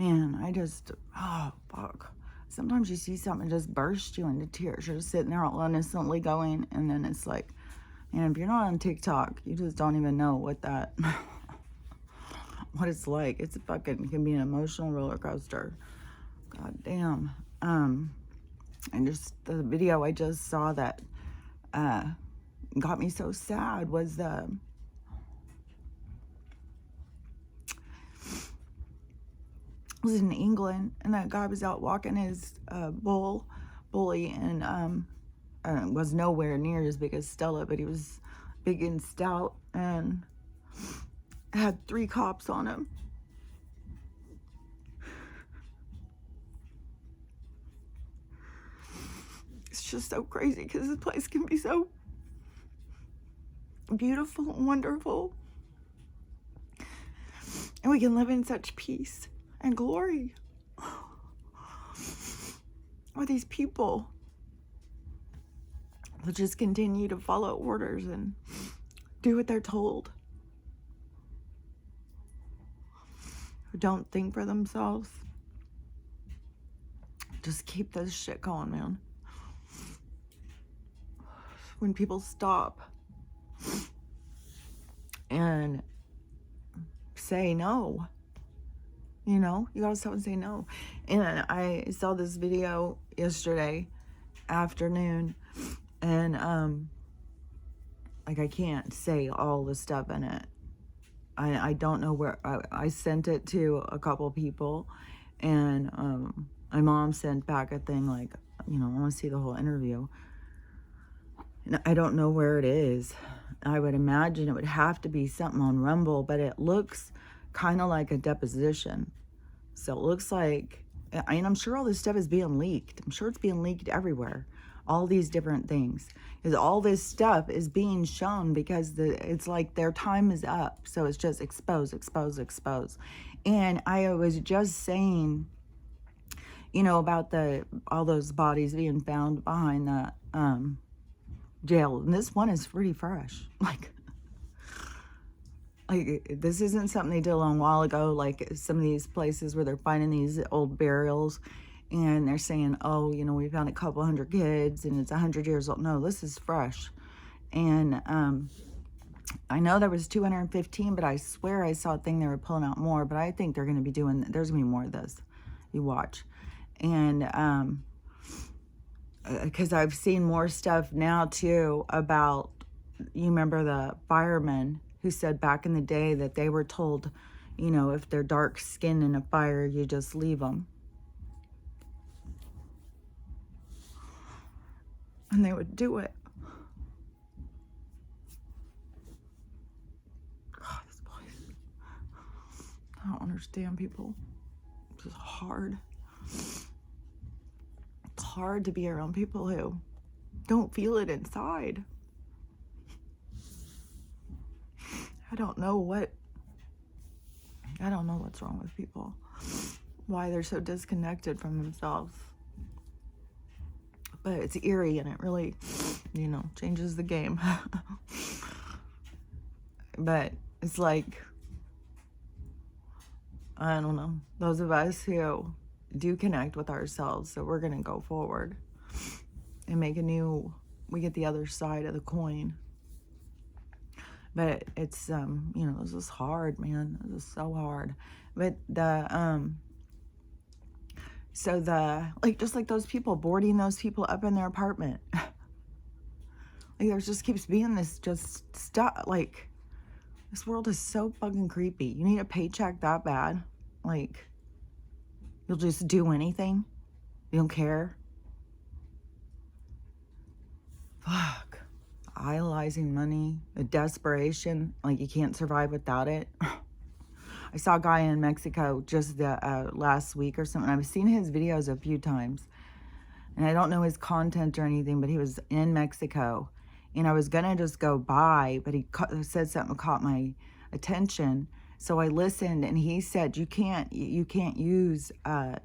man, oh, fuck. Sometimes you see something that just bursts you into tears. You're just sitting there all innocently going, and then it's like, man, if you're not on TikTok, you just don't even know what what it's like. It's fucking, it can be an emotional roller coaster. God damn. And just the video I just saw that got me so sad was was in England, and that guy was out walking his bully, and was nowhere near as big as Stella, but he was big and stout, and had 3 cops on him. It's just so crazy because this place can be so beautiful and wonderful, and we can live in such peace and glory with these people that just continue to follow orders and do what they're told, who don't think for themselves. Just keep this shit going, man. When people stop and say no, you know, you gotta stop and say no. And I saw this video yesterday afternoon, and like, I can't say all the stuff in it. I don't know where. I sent it to a couple people, and my mom sent back a thing like, you know, I want to see the whole interview. And I don't know where it is. I would imagine it would have to be something on Rumble, but it looks kind of like a deposition. So it looks like, and I'm sure all this stuff is being leaked. I'm sure it's being leaked everywhere. All these different things. Because all this stuff is being shown because it's like their time is up. So it's just expose. And I was just saying, you know, about all those bodies being found behind the jail. And this one is pretty fresh. Like, this isn't something they did a long while ago, like some of these places where they're finding these old burials and they're saying, oh, you know, we found a couple 100 kids and it's 100 years old. No, this is fresh. And I know there was 215, but I swear I saw a thing they were pulling out more, but I think they're going to be there's going to be more of this. You watch. And because I've seen more stuff now too about, you remember the firemen who said back in the day that they were told, you know, if they're dark skinned in a fire, you just leave them. And they would do it. God, this place. I don't understand people. It's just hard. It's hard to be around people who don't feel it inside. I don't know what's wrong with people. Why they're so disconnected from themselves. But it's eerie, and it really, you know, changes the game. But it's like, I don't know, those of us who do connect with ourselves, so we're going to go forward and make we get the other side of the coin. But it's, you know, this is hard, man. This is so hard. But just like those people, boarding those people up in their apartment. Like, there just keeps being this just stuff. Like, this world is so fucking creepy. You need a paycheck that bad. Like, you'll just do anything. You don't care. Fuck. Idolizing money, a desperation, like you can't survive without it. I saw a guy in Mexico just last week or something. I've seen his videos a few times, and I don't know his content or anything, but he was in Mexico, and I was gonna just go by, but he said something that caught my attention, so I listened, and he said you can't use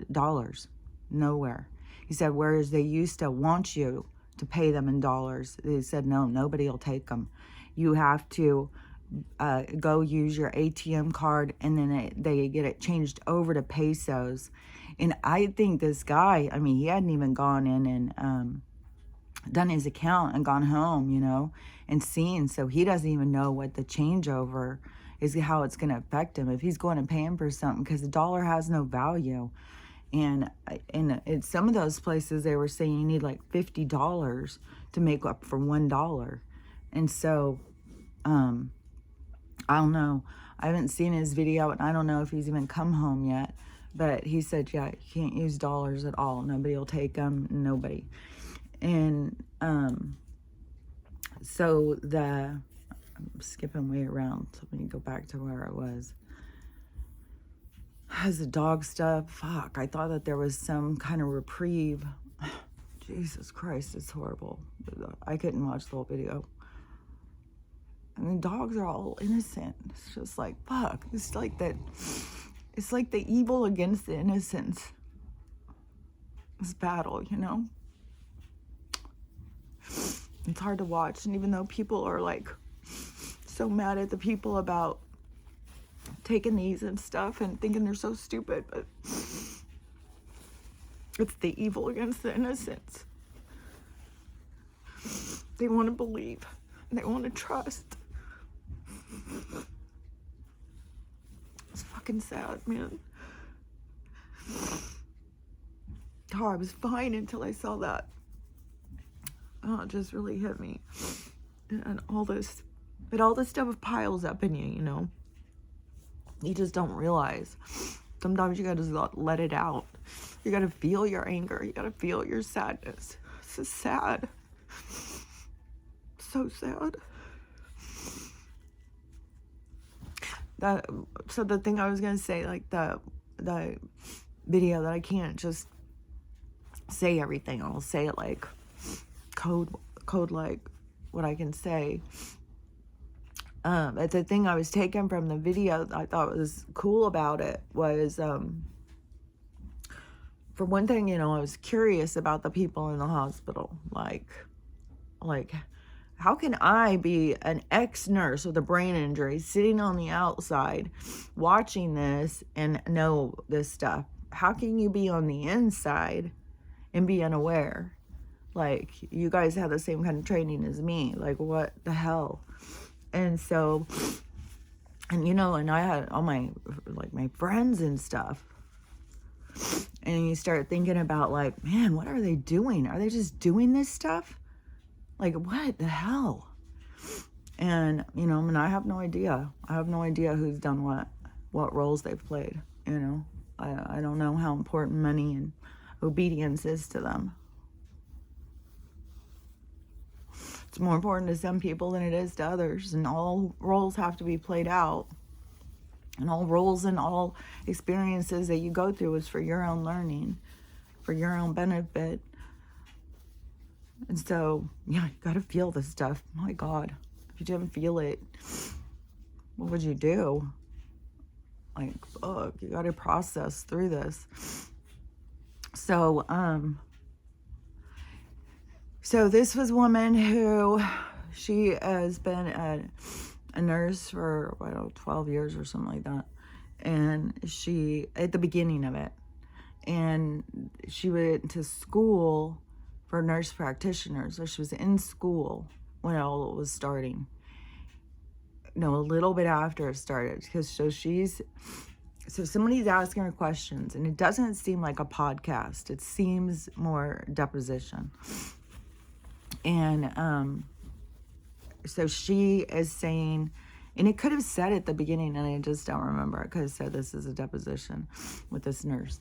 dollars nowhere. He said, whereas they used to want you to pay them in dollars, they said, no, nobody will take them. You have to go use your ATM card, and then they get it changed over to pesos. And I think this guy, I mean, he hadn't even gone in and done his account and gone home, you know, and seen. So he doesn't even know what the changeover is, how it's going to affect him if he's going and paying for something, because the dollar has no value. And in some of those places, they were saying you need like $50 to make up for $1. And so, I don't know. I haven't seen his video, and I don't know if he's even come home yet. But he said, yeah, you can't use dollars at all. Nobody will take them. Nobody. And so I'm skipping way around. So let me go back to where I was. Has the dog stuff? Fuck, I thought that there was some kind of reprieve. Jesus Christ, it's horrible. I couldn't watch the whole video. And the dogs are all innocent. It's just like, fuck. It's like that. It's like the evil against the innocence. This battle, you know? It's hard to watch. And even though people are like so mad at the people about taking these and stuff and thinking they're so stupid, but it's the evil against the innocence. They want to believe. And they want to trust. It's fucking sad, man. Oh, I was fine until I saw that. Oh, it just really hit me. And all this stuff piles up in you, you know. You just don't realize. Sometimes you gotta just let it out. You gotta feel your anger. You gotta feel your sadness. This is sad. So sad. So the thing I was gonna say, like the video that I can't just say everything. I'll say it like code like what I can say. But the thing I was taking from the video I thought was cool about it was, for one thing, you know, I was curious about the people in the hospital. Like, how can I be an ex-nurse with a brain injury sitting on the outside watching this and know this stuff? How can you be on the inside and be unaware? Like, you guys have the same kind of training as me. Like, what the hell? And so, and you know, and I had all my, like, my friends and stuff. And you start thinking about, like, man, what are they doing? Are they just doing this stuff? Like, what the hell? And, you know, I mean, I have no idea. I have no idea who's done what roles they've played, you know. I don't know how important money and obedience is to them. It's more important to some people than it is to others, and all roles have to be played out. And all roles and all experiences that you go through is for your own learning, for your own benefit. And so, yeah, you gotta feel this stuff. My God, if you didn't feel it, what would you do? Like, fuck, you gotta process through this. So, so this was a woman who, she has been a nurse for, 12 years or something like that. And she, at the beginning of it, and she went to school for nurse practitioners. So she was in school when all was starting. No, a little bit after it started. Because so somebody's asking her questions, and it doesn't seem like a podcast. It seems more deposition. And so she is saying, and it could have said at the beginning, and I just don't remember. It could have said this is a deposition with this nurse.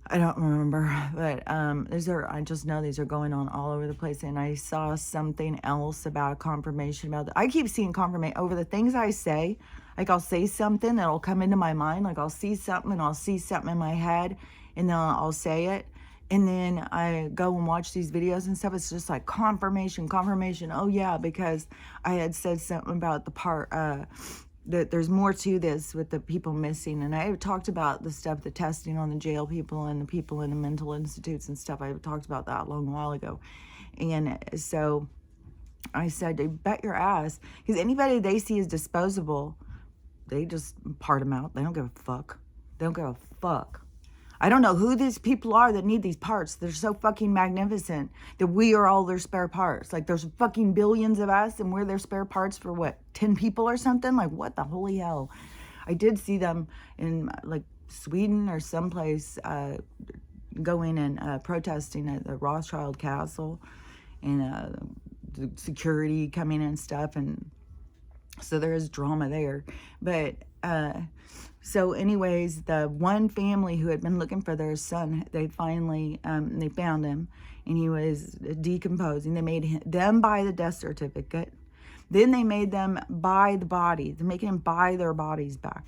I don't remember, but I just know these are going on all over the place. And I saw something else about confirmation about I keep seeing confirmation over the things I say. Like, I'll say something that'll come into my mind. Like, I'll see something and I'll see something in my head, and then I'll say it. And then I go and watch these videos and stuff. It's just like confirmation. Oh, yeah, because I had said something about the part that there's more to this with the people missing. And I talked about the stuff, the testing on the jail people and the people in the mental institutes and stuff. I talked about that a long while ago. And so I said, they bet your ass. Because anybody they see as disposable, they just part them out. They don't give a fuck. They don't give a fuck. I don't know who these people are that need these parts. They're so fucking magnificent that we are all their spare parts. Like, there's fucking billions of us and we're their spare parts for what, 10 people or something? Like, what the holy hell? I did see them in like Sweden or someplace going and protesting at the Rothschild Castle, and the security coming and stuff, and so there is drama there. But so anyways, the one family who had been looking for their son, they finally they found him, and he was decomposing. They made them buy the death certificate. Then they made them buy the body. They're making them buy their bodies back.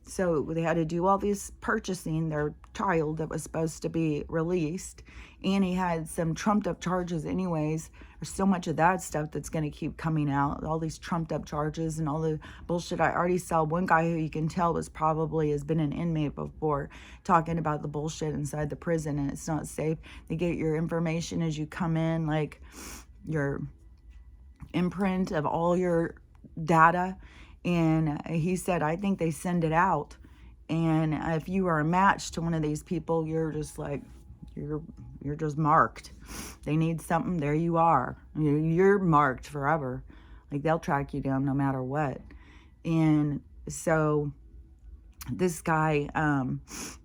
So they had to do all this purchasing their child that was supposed to be released. And he had some trumped up charges anyways. There's so much of that stuff that's going to keep coming out. All these trumped up charges and all the bullshit. I already saw one guy who you can tell has been an inmate before, talking about the bullshit inside the prison, and it's not safe. They get your information as you come in, like your imprint of all your data. And he said, I think they send it out, and if you are a match to one of these people, you're just like, you're just marked. They need something, there you are. You're marked forever. Like, they'll track you down no matter what. And so this guy,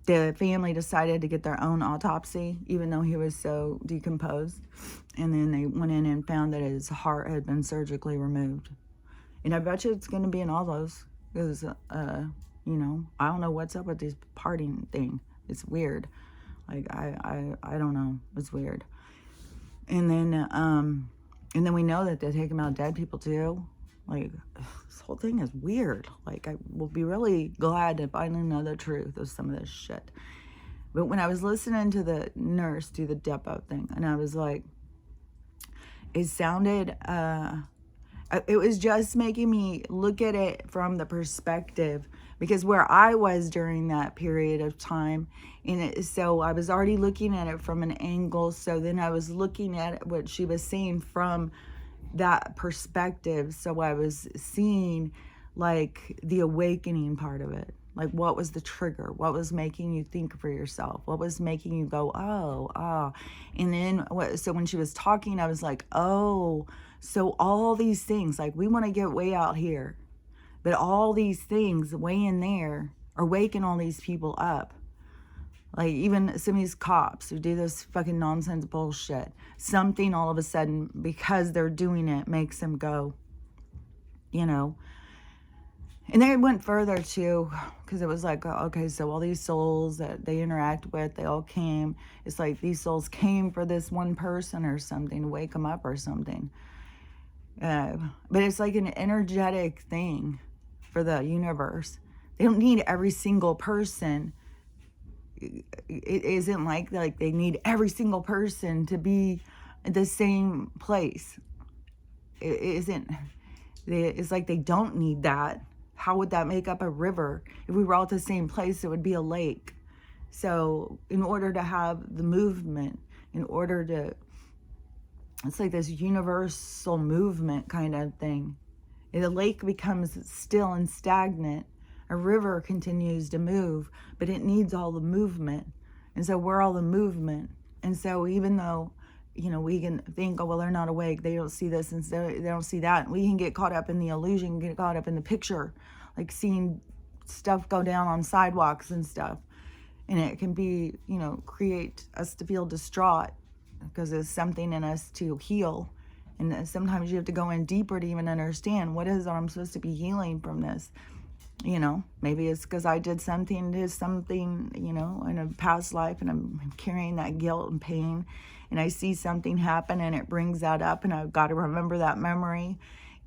the family decided to get their own autopsy, even though he was so decomposed. And then they went in and found that his heart had been surgically removed. And I bet you it's going to be in all those. Because, I don't know what's up with this parting thing. It's weird. Like, I don't know. It's weird. And then we know that they take them out dead people too. Like, this whole thing is weird. Like, I will be really glad to finally know the truth of some of this shit. But when I was listening to the nurse do the depot thing, and I was like, it sounded, it was just making me look at it from the perspective, because where I was during that period of time, so I was already looking at it from an angle. So then I was looking at what she was saying from that perspective. So I was seeing like the awakening part of it. Like, what was the trigger? What was making you think for yourself? What was making you go, oh. And then, so when she was talking, I was like, oh, so all these things, like, we want to get way out here, but all these things way in there are waking all these people up. Like, even some of these cops who do this fucking nonsense bullshit, something all of a sudden, because they're doing it, makes them go, And they went further too, because it was like, okay, so all these souls that they interact with, they all came. It's like these souls came for this one person or something, to wake them up or something. But it's like an energetic thing for the universe. They don't need every single person. It isn't like they need every single person to be in the same place. It isn't. It's like they don't need that. How would that make up a river? If we were all at the same place, it would be a lake. So in order to have the movement, it's like this universal movement kind of thing. The lake becomes still and stagnant. A river continues to move, but it needs all the movement. And so we're all the movement. And so even though, we can think, oh, well, they're not awake, they don't see this, and so they don't see that. We can get caught up in the illusion, get caught up in the picture, like seeing stuff go down on sidewalks and stuff. And it can be, create us to feel distraught, because there's something in us to heal. And sometimes you have to go in deeper to even understand, what is it I'm supposed to be healing from this? Maybe it's because I did something, in a past life, and I'm carrying that guilt and pain, and I see something happen and it brings that up, and I've got to remember that memory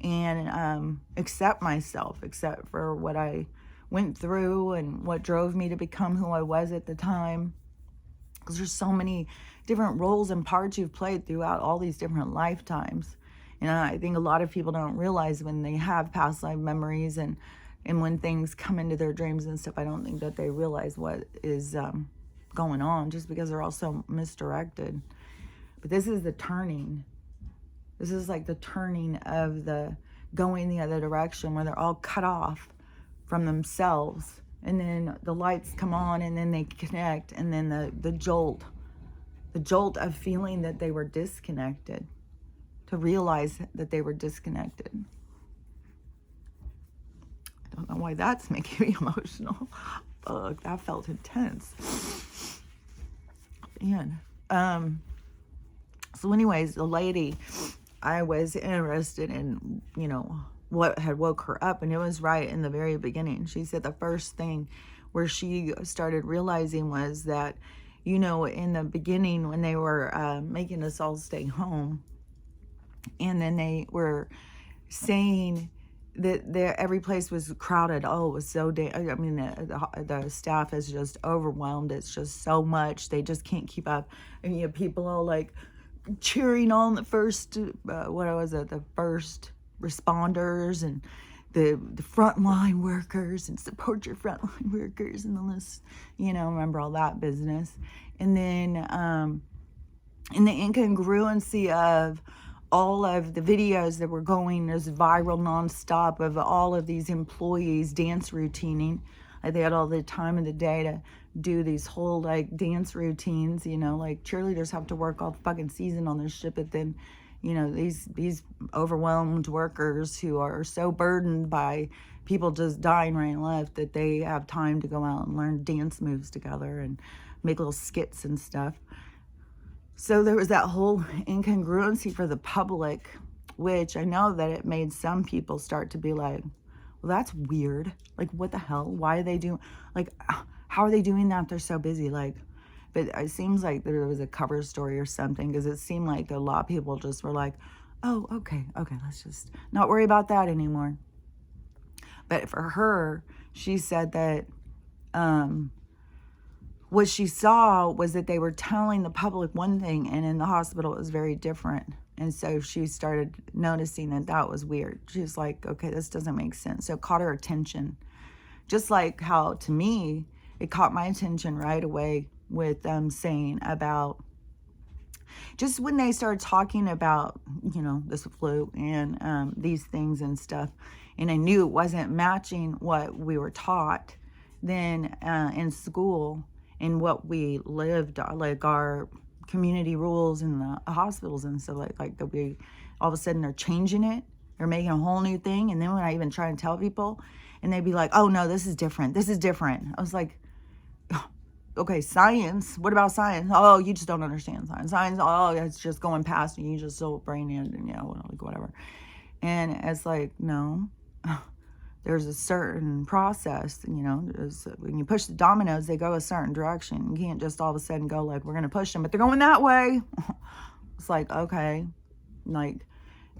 and accept myself, except for what I went through and what drove me to become who I was at the time. Because there's so many different roles and parts you've played throughout all these different lifetimes. And I think a lot of people don't realize when they have past life memories and when things come into their dreams and stuff, I don't think that they realize what is going on, just because they're all so misdirected. But this is the turning. This is like the turning of the going the other direction, where they're all cut off from themselves, and then the lights come on, and then they connect, and then the jolt of feeling that they were disconnected, to realize that they were disconnected. I don't know why that's making me emotional. Ugh, that felt intense. Man. So anyways, the lady, I was interested in, what had woke her up, and it was right in the very beginning. She said the first thing where she started realizing was that, in the beginning, when they were making us all stay home, and then they were saying that every place was crowded. Oh, it was so the staff is just overwhelmed. It's just so much. They just can't keep up. And you have people all like cheering on the first, the first responders and the frontline workers, and support your frontline workers and the list, remember all that business. And then in the incongruency of all of the videos that were going as viral nonstop of all of these employees dance routining. Like they had all the time of the day to do these whole like dance routines, like cheerleaders have to work all fucking season on this shit, but then, these overwhelmed workers who are so burdened by people just dying right and left that they have time to go out and learn dance moves together and make little skits and stuff. So there was that whole incongruency for the public, which I know that it made some people start to be like, well, that's weird. Like, what the hell? Why are they doing, like, how are they doing that? They're so busy. Like, but it seems like there was a cover story or something, because it seemed like a lot of people just were like, oh, okay, let's just not worry about that anymore. But for her, she said that, what she saw was that they were telling the public one thing, and in the hospital it was very different. And so she started noticing that was weird. She was like, okay, this doesn't make sense. So it caught her attention. Just like how, to me, it caught my attention right away with them saying about, just when they started talking about, this flu and these things and stuff, and I knew it wasn't matching what we were taught then in school, and what we lived, like our community rules in the hospitals and stuff, like that we, all of a sudden they're changing it, they're making a whole new thing. And then when I even try and tell people, and they'd be like, oh no, this is different. I was like, okay, science, what about science? Oh, you just don't understand science. Oh, it's just going past you. You just so brain in, and like whatever. And it's like, no. There's a certain process, when you push the dominoes, they go a certain direction. You can't just all of a sudden go like, we're going to push them, but they're going that way. It's like, okay, like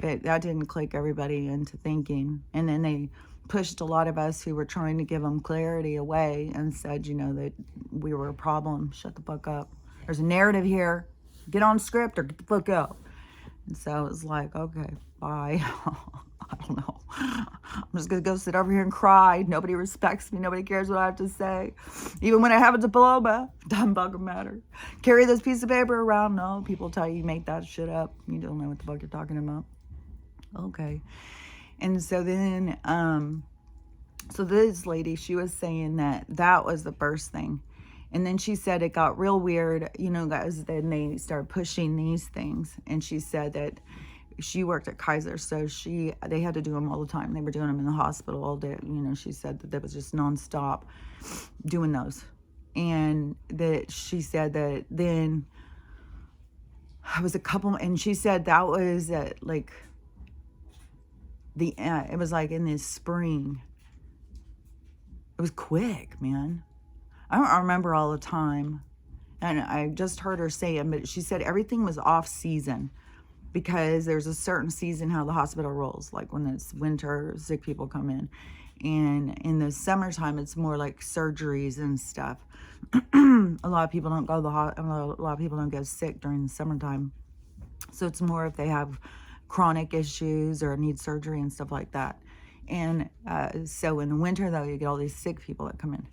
that didn't click everybody into thinking. And then they pushed a lot of us who were trying to give them clarity away and said, that we were a problem. Shut the fuck up. There's a narrative here. Get on script or get the fuck out. And so it was like, okay, bye. I don't know. I'm just going to go sit over here and cry. Nobody respects me. Nobody cares what I have to say. Even when I have a diploma, doesn't fucking matter. Carry this piece of paper around. No, people tell you make that shit up. You don't know what the fuck you're talking about. Okay. And so then, so this lady, she was saying that was the first thing. And then she said it got real weird, guys, then they started pushing these things. And she said that she worked at Kaiser, so they had to do them all the time. They were doing them in the hospital all day. She said that was just nonstop doing those. And that she said that then it was a couple, and she said that was at like it was like in this spring. It was quick, man. I don't remember all the time. And I just heard her say it, but she said everything was off season. Because there's a certain season how the hospital rolls, like when it's winter, sick people come in. And in the summertime, it's more like surgeries and stuff. A lot of people don't go to the hospital. A lot of people don't get sick during the summertime. So it's more if they have chronic issues or need surgery and stuff like that. And so in the winter, though, you get all these sick people that come in.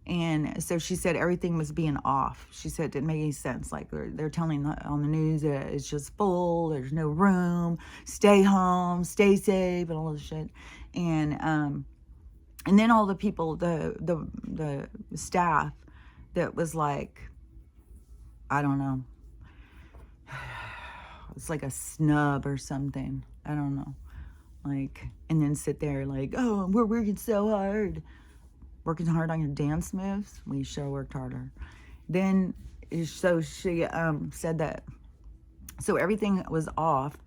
And so she said everything was being off. She said it didn't make any sense. Like they're telling on the news that it's just full, there's no room, stay home, stay safe, and all this shit. And then all the people, the staff that was like, I don't know, it's like a snub or something. I don't know. Like, and then sit there like, oh, we're working so hard. Working hard on your dance moves? We sure worked harder. Then, so she said that, so everything was off.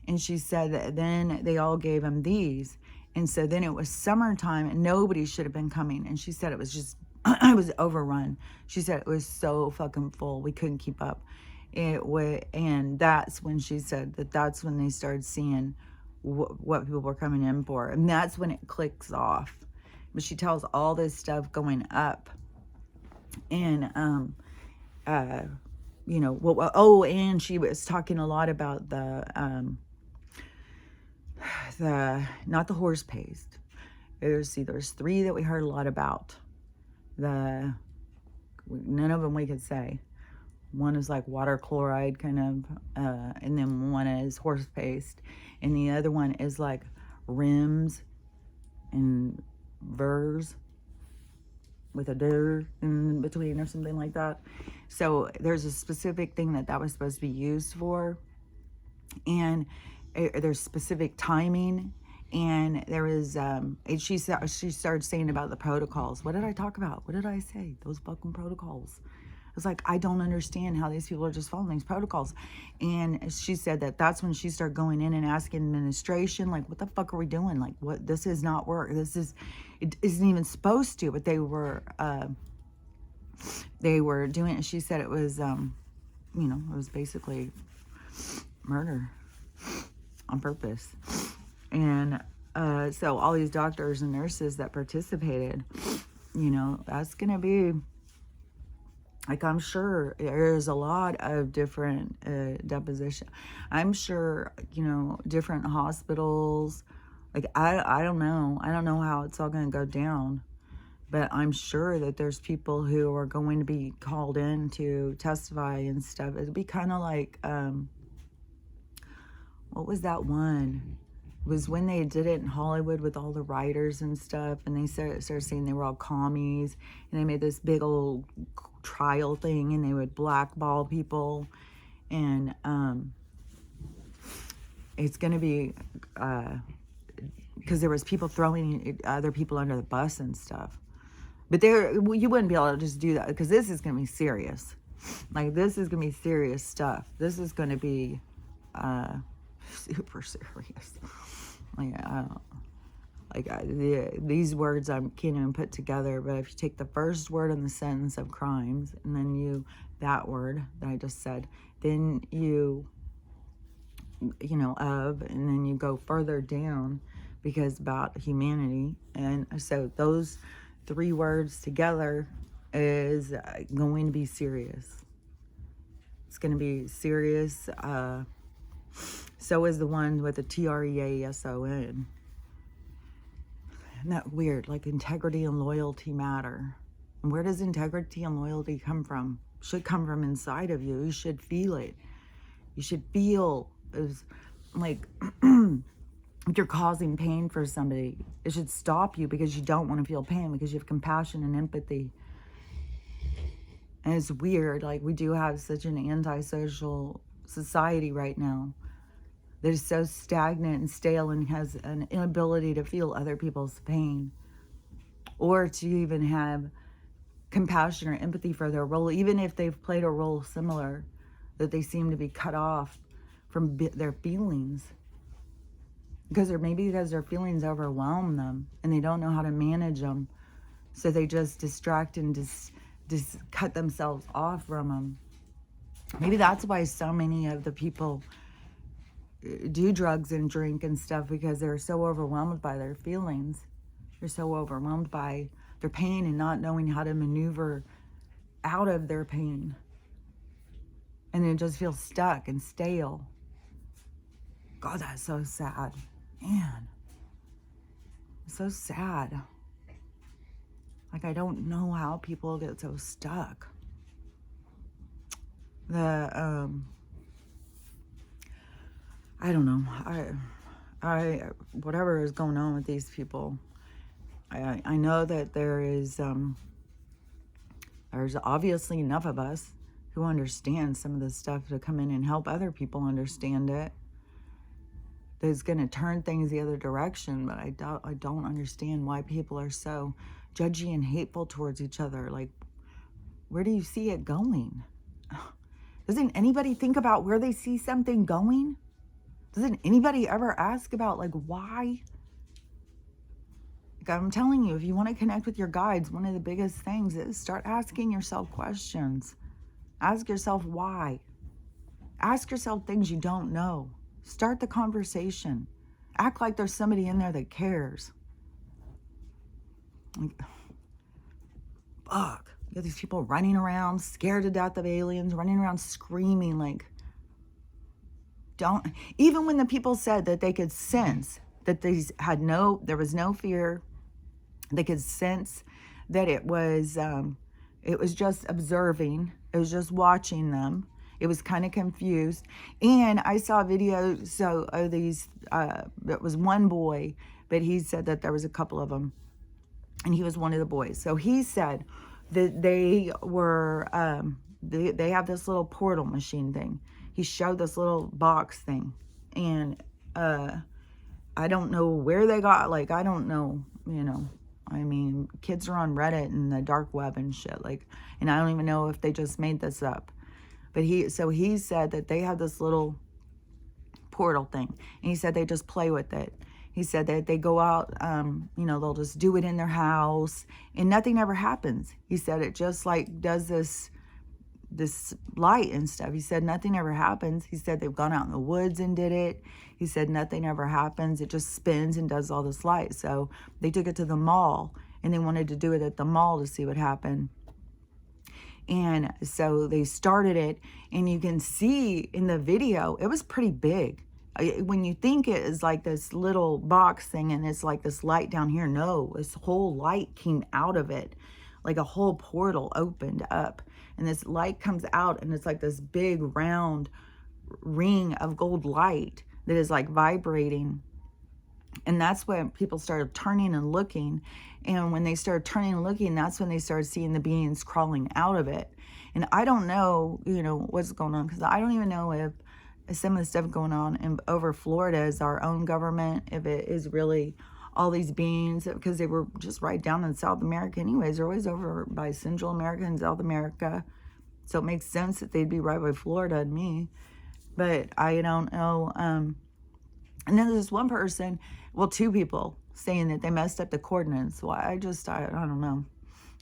And she said that then they all gave him these. And so then it was summertime and nobody should have been coming. And she said it was just, it was overrun. She said it was so fucking full. We couldn't keep up. And that's when she said that's when they started seeing what people were coming in for. And that's when it clicks off. But she tells all this stuff going up. And, you know, oh, and she was talking a lot about the not the horse paste. There's 3 that we heard a lot about. None of them we could say. One is like water chloride kind of, and then one is horse paste. And the other one is like rims and vers with a der in between or something like that. So there's a specific thing that was supposed to be used for, and there's specific timing. And there is and she started saying about the protocols. What did I talk about? What did I say? Those fucking protocols. It's like, I don't understand how these people are just following these protocols. And she said that's when she started going in and asking administration, like, what the fuck are we doing? Like, what, this is not work. It isn't even supposed to, but they were doing it. She said it was, you know, it was basically murder on purpose. And so all these doctors and nurses that participated, you know, that's going to be, like, I'm sure there's a lot of different deposition. I'm sure, you know, different hospitals. Like, I don't know. I don't know how it's all going to go down. But I'm sure that there's people who are going to be called in to testify and stuff. It'd be kind of like, what was that one? It was when they did it in Hollywood with all the writers and stuff. And they started saying they were all commies. And they made this big old trial thing, and they would blackball people. And it's going to be because there was people throwing other people under the bus and stuff. But you wouldn't be able to just do that, because this is going to be serious. Like, this is going to be serious stuff. This is going to be super serious. These words I can't even put together, but if you take the first word in the sentence of crimes, and then that word that I just said, then you know, and then you go further down, because about humanity. And so those 3 words together is going to be serious. It's going to be serious. So is the one with the TREASON. Isn't that weird? Like, integrity and loyalty matter. And where does integrity and loyalty come from? Should come from inside of you. You should feel it. You should feel, like, if you're causing pain for somebody, it should stop you, because you don't want to feel pain, because you have compassion and empathy. And it's weird. Like, we do have such an antisocial society right now that is so stagnant and stale, and has an inability to feel other people's pain, or to even have compassion or empathy for their role, even if they've played a role similar, that they seem to be cut off from their feelings, because their feelings overwhelm them and they don't know how to manage them, so they just distract and just cut themselves off from them. Maybe that's why so many of the people do drugs and drink and stuff, because they're so overwhelmed by their feelings. They're so overwhelmed by their pain and not knowing how to maneuver out of their pain. And they just feel stuck and stale. God, that's so sad. Man. It's so sad. Like, I don't know how people get so stuck. I don't know. Whatever is going on with these people, I know that there's obviously enough of us who understand some of this stuff to come in and help other people understand it. That's going to turn things the other direction, but I don't understand why people are so judgy and hateful towards each other. Like, where do you see it going? Doesn't anybody think about where they see something going? Doesn't anybody ever ask about, like, why? Like, I'm telling you, if you want to connect with your guides, one of the biggest things is start asking yourself questions. Ask yourself why. Ask yourself things you don't know. Start the conversation. Act like there's somebody in there that cares. Like, fuck. You got these people running around, scared to death of aliens, running around screaming like, don't. Even when the people said that they could sense that there was no fear, they could sense that it was just observing, it was just watching them. It was kind of confused. And I saw a video, of these, it was one boy, but he said that there was a couple of them, and he was one of the boys. So he said that they were, they have this little portal machine thing. He showed this little box thing, and I don't know where they got, like, I don't know, I mean, kids are on Reddit and the dark web and shit, like, and I don't even know if they just made this up. But he said that they have this little portal thing, and he said they just play with it. He said that they go out, they'll just do it in their house, and nothing ever happens. He said it just like does this light and stuff. He said nothing ever happens. He said they've gone out in the woods and did it. He said nothing ever happens. It just spins and does all this light. So they took it to the mall, and they wanted to do it at the mall to see what happened. And so they started it, and you can see in the video, it was pretty big. When you think it is like this little box thing and it's like this light down here, no, this whole light came out of it. Like a whole portal opened up, and this light comes out, and it's like this big round ring of gold light that is like vibrating. And that's when people started turning and looking. And when they started turning and looking, that's when they started seeing the beings crawling out of it. And I don't know, what's going on, because I don't even know if some of the stuff going on over Florida is our own government, if it is really all these beings, because they were just right down in South America anyways. They're always over by Central America and South America. So it makes sense that they'd be right by Florida and me. But I don't know. And then there's one person, well, two people saying that they messed up the coordinates. Well, I don't know.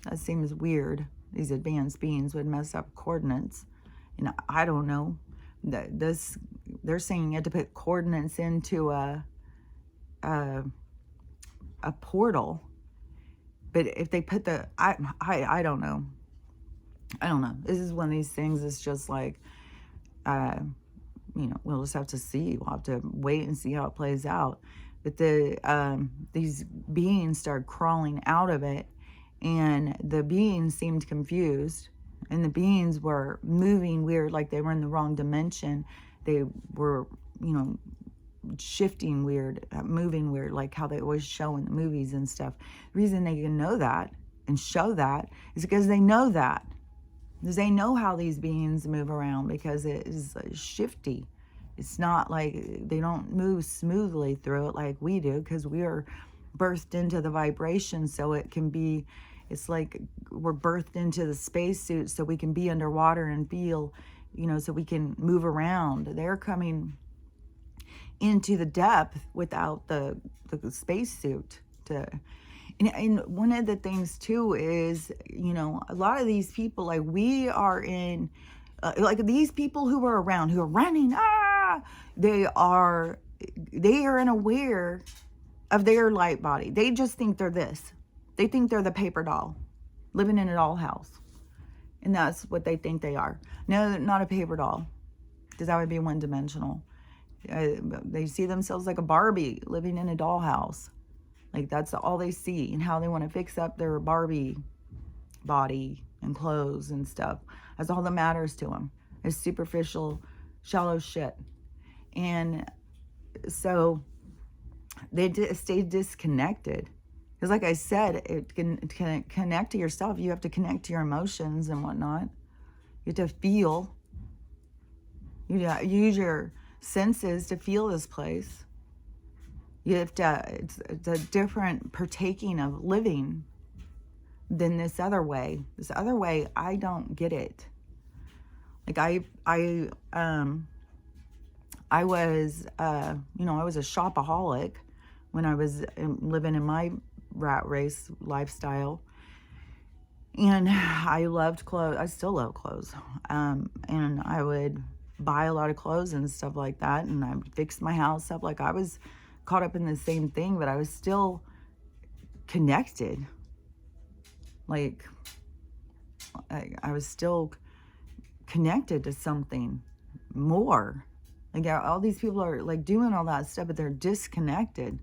That seems weird. These advanced beings would mess up coordinates. I don't know. They're saying you had to put coordinates into a portal. But if they put I don't know. I don't know. This is one of these things that's just like, we'll just have to see. We'll have to wait and see how it plays out. But these beings started crawling out of it, and the beings seemed confused, and the beings were moving weird, like they were in the wrong dimension. They were, shifting weird, moving weird, like how they always show in the movies and stuff. The reason they can know that and show that is because they know that. Because they know how these beings move around, because it is shifty. It's not like they don't move smoothly through it like we do, because we are birthed into the vibration. So it's like we're birthed into the spacesuit so we can be underwater and feel, so we can move around. They're coming into the depth without the spacesuit to. And one of the things too is, a lot of these people, like we are in, like these people who are around, who are running, they are unaware of their light body. They just think they're this. They think they're the paper doll living in a dollhouse. And that's what they think they are. No, not a paper doll, because that would be one-dimensional. They see themselves like a Barbie living in a dollhouse. Like, that's all they see, and how they want to fix up their Barbie body and clothes and stuff. That's all that matters to them. It's superficial, shallow shit. And so they stay disconnected. Because like I said, it can connect to yourself. You have to connect to your emotions and whatnot. You have to feel. You use your senses to feel this place. You have to, it's a different partaking of living than this other way. This other way, I don't get it. Like I was, I was a shopaholic when I was living in my rat race lifestyle. And I loved clothes. I still love clothes. And I would buy a lot of clothes and stuff like that. And I would fix my house up. Like, I was caught up in the same thing, but I was still connected. Like, I was still connected to something more. Like, all these people are like doing all that stuff, but they're disconnected.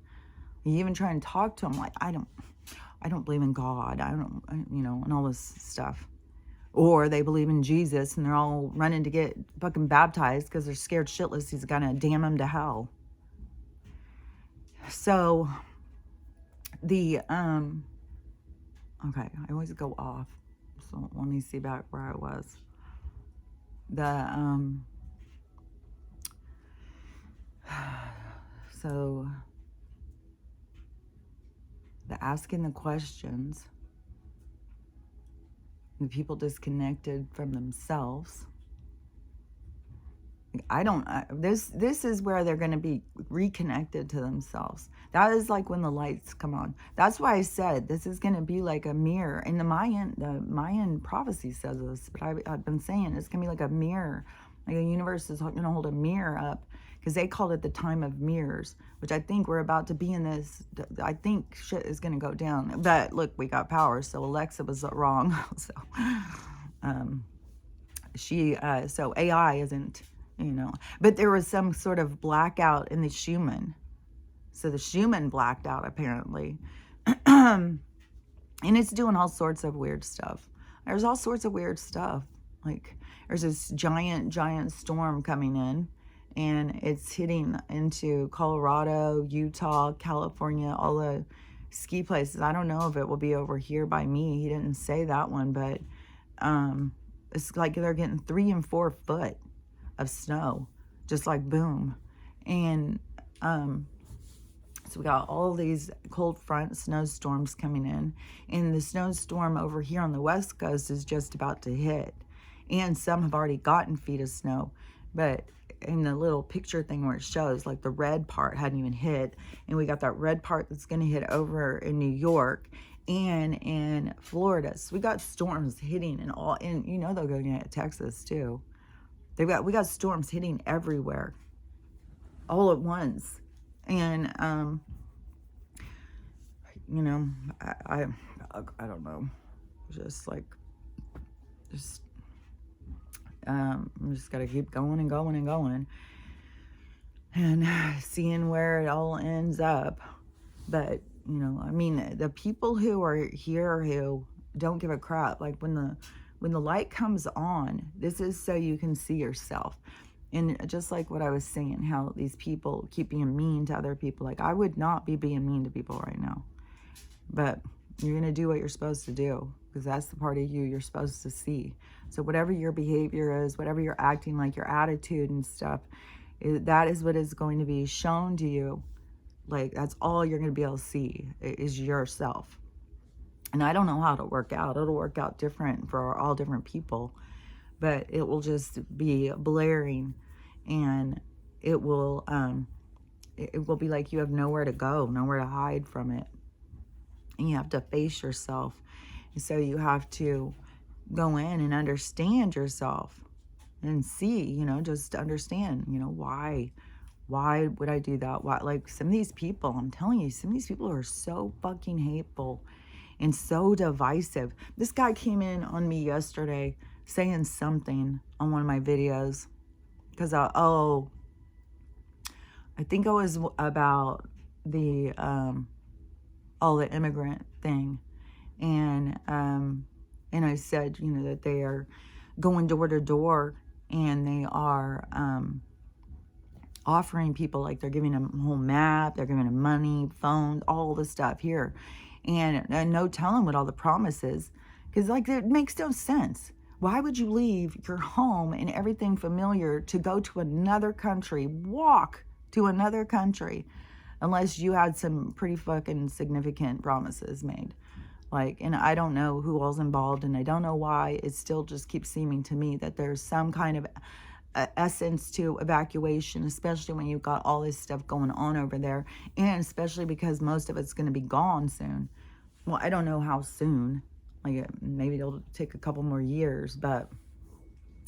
You even try and talk to them like, I don't believe in God. And all this stuff. Or they believe in Jesus and they're all running to get fucking baptized because they're scared shitless he's gonna damn them to hell. So the okay, I always go off. So let me see back where I was. So the asking the questions, the people disconnected from themselves. This is where they're going to be reconnected to themselves. That is like when the lights come on. That's why I said this is going to be like a mirror. And the Mayan prophecy says this, but I've been saying it's going to be like a mirror. Like the universe is going to hold a mirror up, because they called it the time of mirrors, which I think we're about to be in this. I think shit is going to go down. But look, we got power, so Alexa was wrong. So so AI isn't, but there was some sort of blackout in the Schumann. So the Schumann blacked out, apparently. And it's doing all sorts of weird stuff. There's all sorts of weird stuff. Like, there's this giant storm coming in, and it's hitting into Colorado, Utah, California, all the ski places. I don't know if it will be over here by me. He didn't say that one, but it's like they're getting 3 and 4 foot of snow, just like boom. And so we got all these cold front snowstorms coming in, and the snowstorm over here on the West Coast is just about to hit, and some have already gotten feet of snow. But in the little picture thing where it shows, like, the red part hadn't even hit, and we got that red part that's going to hit over in New York and in Florida. So we got storms hitting and they're going to Texas too. We got storms hitting everywhere all at once. And I don't know, I'm just gotta keep going and going and going and seeing where it all ends up. But the people who are here who don't give a crap, like when the light comes on, this is so you can see yourself. And just like what I was saying, how these people keep being mean to other people. Like, I would not be being mean to people right now. But you're going to do what you're supposed to do, because that's the part of you you're supposed to see. So whatever your behavior is, whatever you're acting like, your attitude and stuff, that is what is going to be shown to you. Like, that's all you're going to be able to see is yourself. And I don't know how it'll work out. It'll work out different for all different people. But it will just be blaring, and it will be like you have nowhere to go, nowhere to hide from it. And you have to face yourself. And so you have to go in and understand yourself and see, just understand, why would I do that? Why, like, some of these people, I'm telling you, some of these people are so fucking hateful and so divisive. This guy came in on me yesterday saying something on one of my videos, because I think it was about the all the immigrant thing. And I said, you know, that they are going door to door, and they are offering people, like they're giving them a whole map, they're giving them money, phones, all the stuff here. And no telling what all the promises, because like it makes no sense. Why would you leave your home and everything familiar to go to another country, walk to another country, unless you had some pretty fucking significant promises made? Like, and I don't know who all's involved, and I don't know why. It still just keeps seeming to me that there's some kind of essence to evacuation, especially when you've got all this stuff going on over there, and especially because most of it's going to be gone soon. Well, I don't know how soon. Like, maybe it'll take a couple more years, but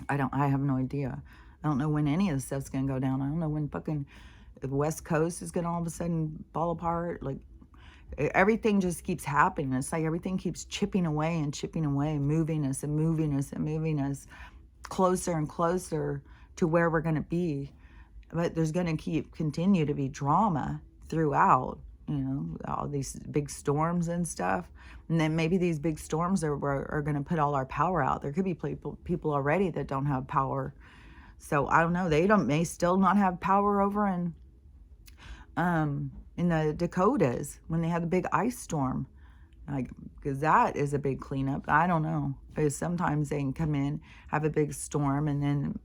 I have no idea. I don't know when any of this stuff's going to go down. I don't know when fucking the West Coast is going to all of a sudden fall apart. Like, everything just keeps happening. It's like everything keeps chipping away and chipping away, moving us and moving us and moving us closer and closer to where we're going to be. But there's going to continue to be drama throughout, you know, all these big storms and stuff. And then maybe these big storms are going to put all our power out. There could be people already that don't have power. So I don't know. They may still not have power over in the Dakotas when they had the big ice storm. Like, because that is a big cleanup. I don't know. Because sometimes they can come in, have a big storm, and then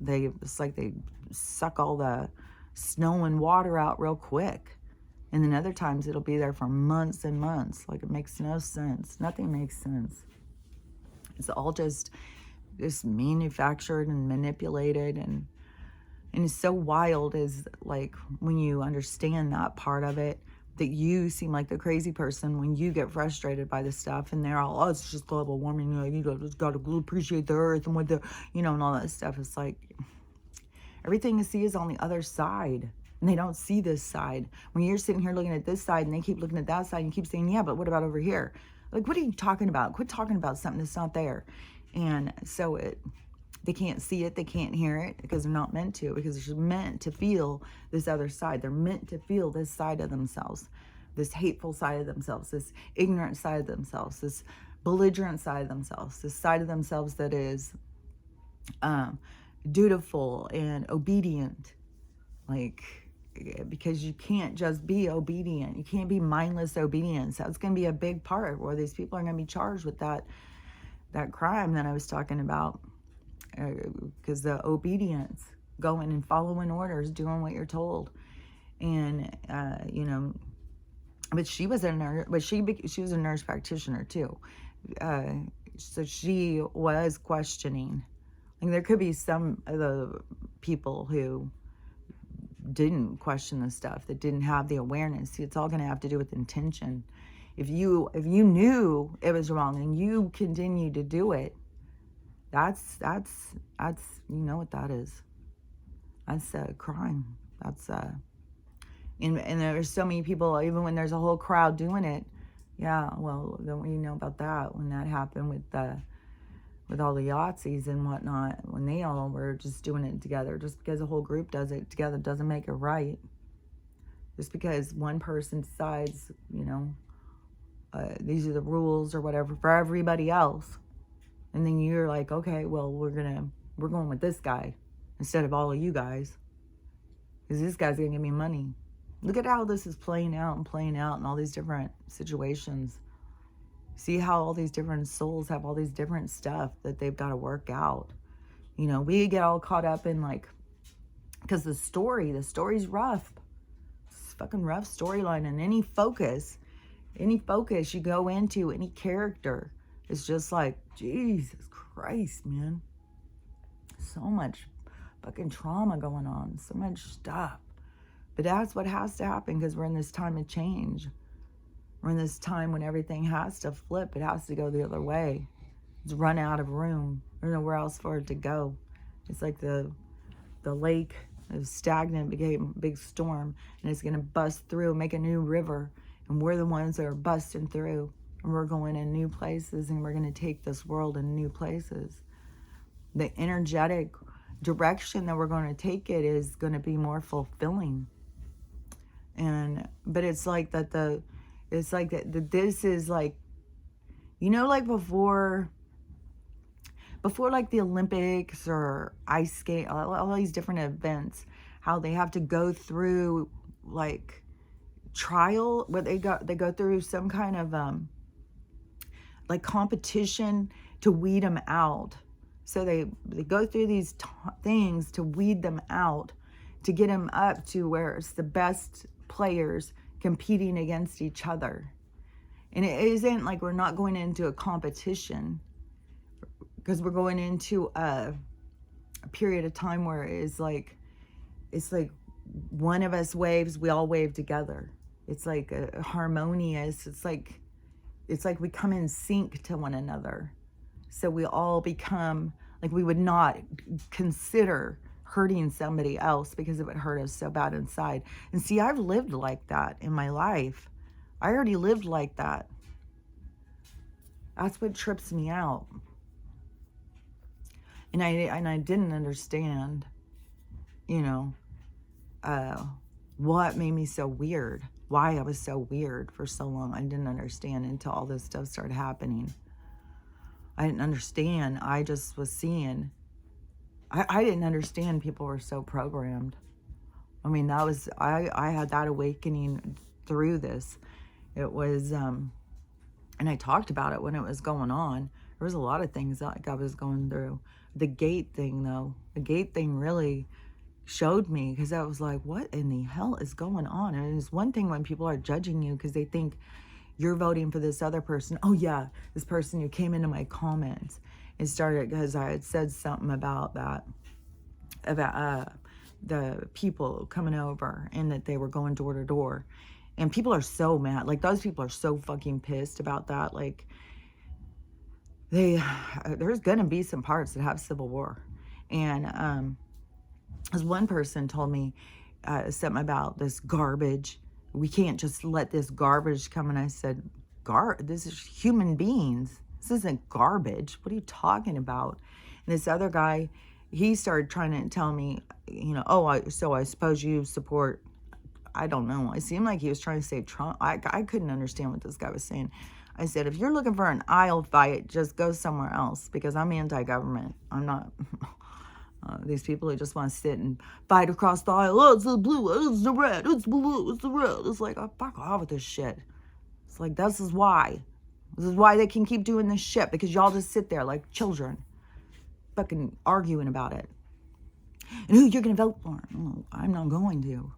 it's like they suck all the snow and water out real quick. And then other times it'll be there for months and months. Like, it makes no sense. Nothing makes sense. It's all just manufactured and manipulated, and it's so wild, is like when you understand that part of it, that you seem like the crazy person when you get frustrated by the stuff, and they're all, oh, it's just global warming, you just got to appreciate the earth and what the, you know, and all that stuff. It's like everything you see is on the other side, and they don't see this side. When you're sitting here looking at this side and they keep looking at that side, and you keep saying, yeah, but what about over here? Like, what are you talking about? Quit talking about something that's not there. And so they can't see it, they can't hear it, because they're not meant to, because they're meant to feel this other side. They're meant to feel this side of themselves, this hateful side of themselves, this ignorant side of themselves, this belligerent side of themselves, this side of themselves that is dutiful and obedient. Like, because you can't just be obedient. You can't be mindless obedience. That's going to be a big part where these people are going to be charged with that crime that I was talking about. Because the obedience, going and following orders, doing what you're told. And you know, but she was a nurse, but she was a nurse practitioner too, so she was questioning. And there could be some of the people who didn't question the stuff, that didn't have the awareness. See, it's all going to have to do with intention. If you knew it was wrong and you continued to do it, that's you know what that is. That's a crime. That's and there's so many people, even when there's a whole crowd doing it. Yeah, well, don't you know about that, when that happened with all the Yahtzees and whatnot, when they all were just doing it together. Just because a whole group does it together doesn't make it right. Just because one person decides, you know, these are the rules or whatever for everybody else, and then you're like, okay, well, we're going with this guy instead of all of you guys, because this guy's gonna give me money. Look at how this is playing out in all these different situations. See how all these different souls have all these different stuff that they've got to work out. You know, we get all caught up in, like, because the story's rough. It's a fucking rough storyline, and any focus you go into, any character, it's just like, Jesus Christ, man. So much fucking trauma going on, so much stuff. But that's what has to happen, because we're in this time of change. We're in this time when everything has to flip. It has to go the other way. It's run out of room. There's nowhere else for it to go. It's like the lake is stagnant, became a big storm, and it's going to bust through, make a new river. And we're the ones that are busting through. And we're going in new places, and we're going to take this world in new places. The energetic direction that we're going to take it is going to be more fulfilling. But it's like that It's like that this is like, like before like the Olympics or ice skate, all these different events, how they have to go through like trial, where they go through some kind of like competition to weed them out. So they go through these things to weed them out, to get them up to where it's the best players competing against each other. And it isn't like we're not going into a competition, because we're going into a period of time where it's like one of us waves, we all wave together. It's like a harmonious, it's like we come in sync to one another. So we all become like, we would not consider hurting somebody else because it would hurt us so bad inside. And see, I've lived like that in my life. I already lived like that. That's what trips me out. And I didn't understand, what made me so weird, why I was so weird for so long. I didn't understand until all this stuff started happening. I didn't understand. I just was seeing. I didn't understand people were so programmed. I mean, that was, I had that awakening through this. It was, and I talked about it when it was going on. There was a lot of things that I was going through. The gate thing, though, the gate thing really showed me, because I was like, what in the hell is going on? And it's one thing when people are judging you because they think you're voting for this other person. Oh yeah, this person who came into my comments and started, because I had said something about that, about the people coming over and that they were going door to door. And people are so mad. Like, those people are so fucking pissed about that. Like, there's gonna be some parts that have civil war. And as one person told me something about this garbage. We can't just let this garbage come. And I said, this is human beings. This isn't garbage. What are you talking about? And this other guy, he started trying to tell me, so I suppose you support, I don't know. It seemed like he was trying to say Trump. I couldn't understand what this guy was saying. I said, if you're looking for an aisle fight, just go somewhere else, because I'm anti-government. I'm not... these people who just want to sit and fight across the aisle. Oh, it's the blue, it's the red, it's blue, it's the red. It's like, oh, fuck off with this shit. It's like, this is why. This is why they can keep doing this shit, because y'all just sit there like children, fucking arguing about it. And who you're going to vote for? No, I'm not going to.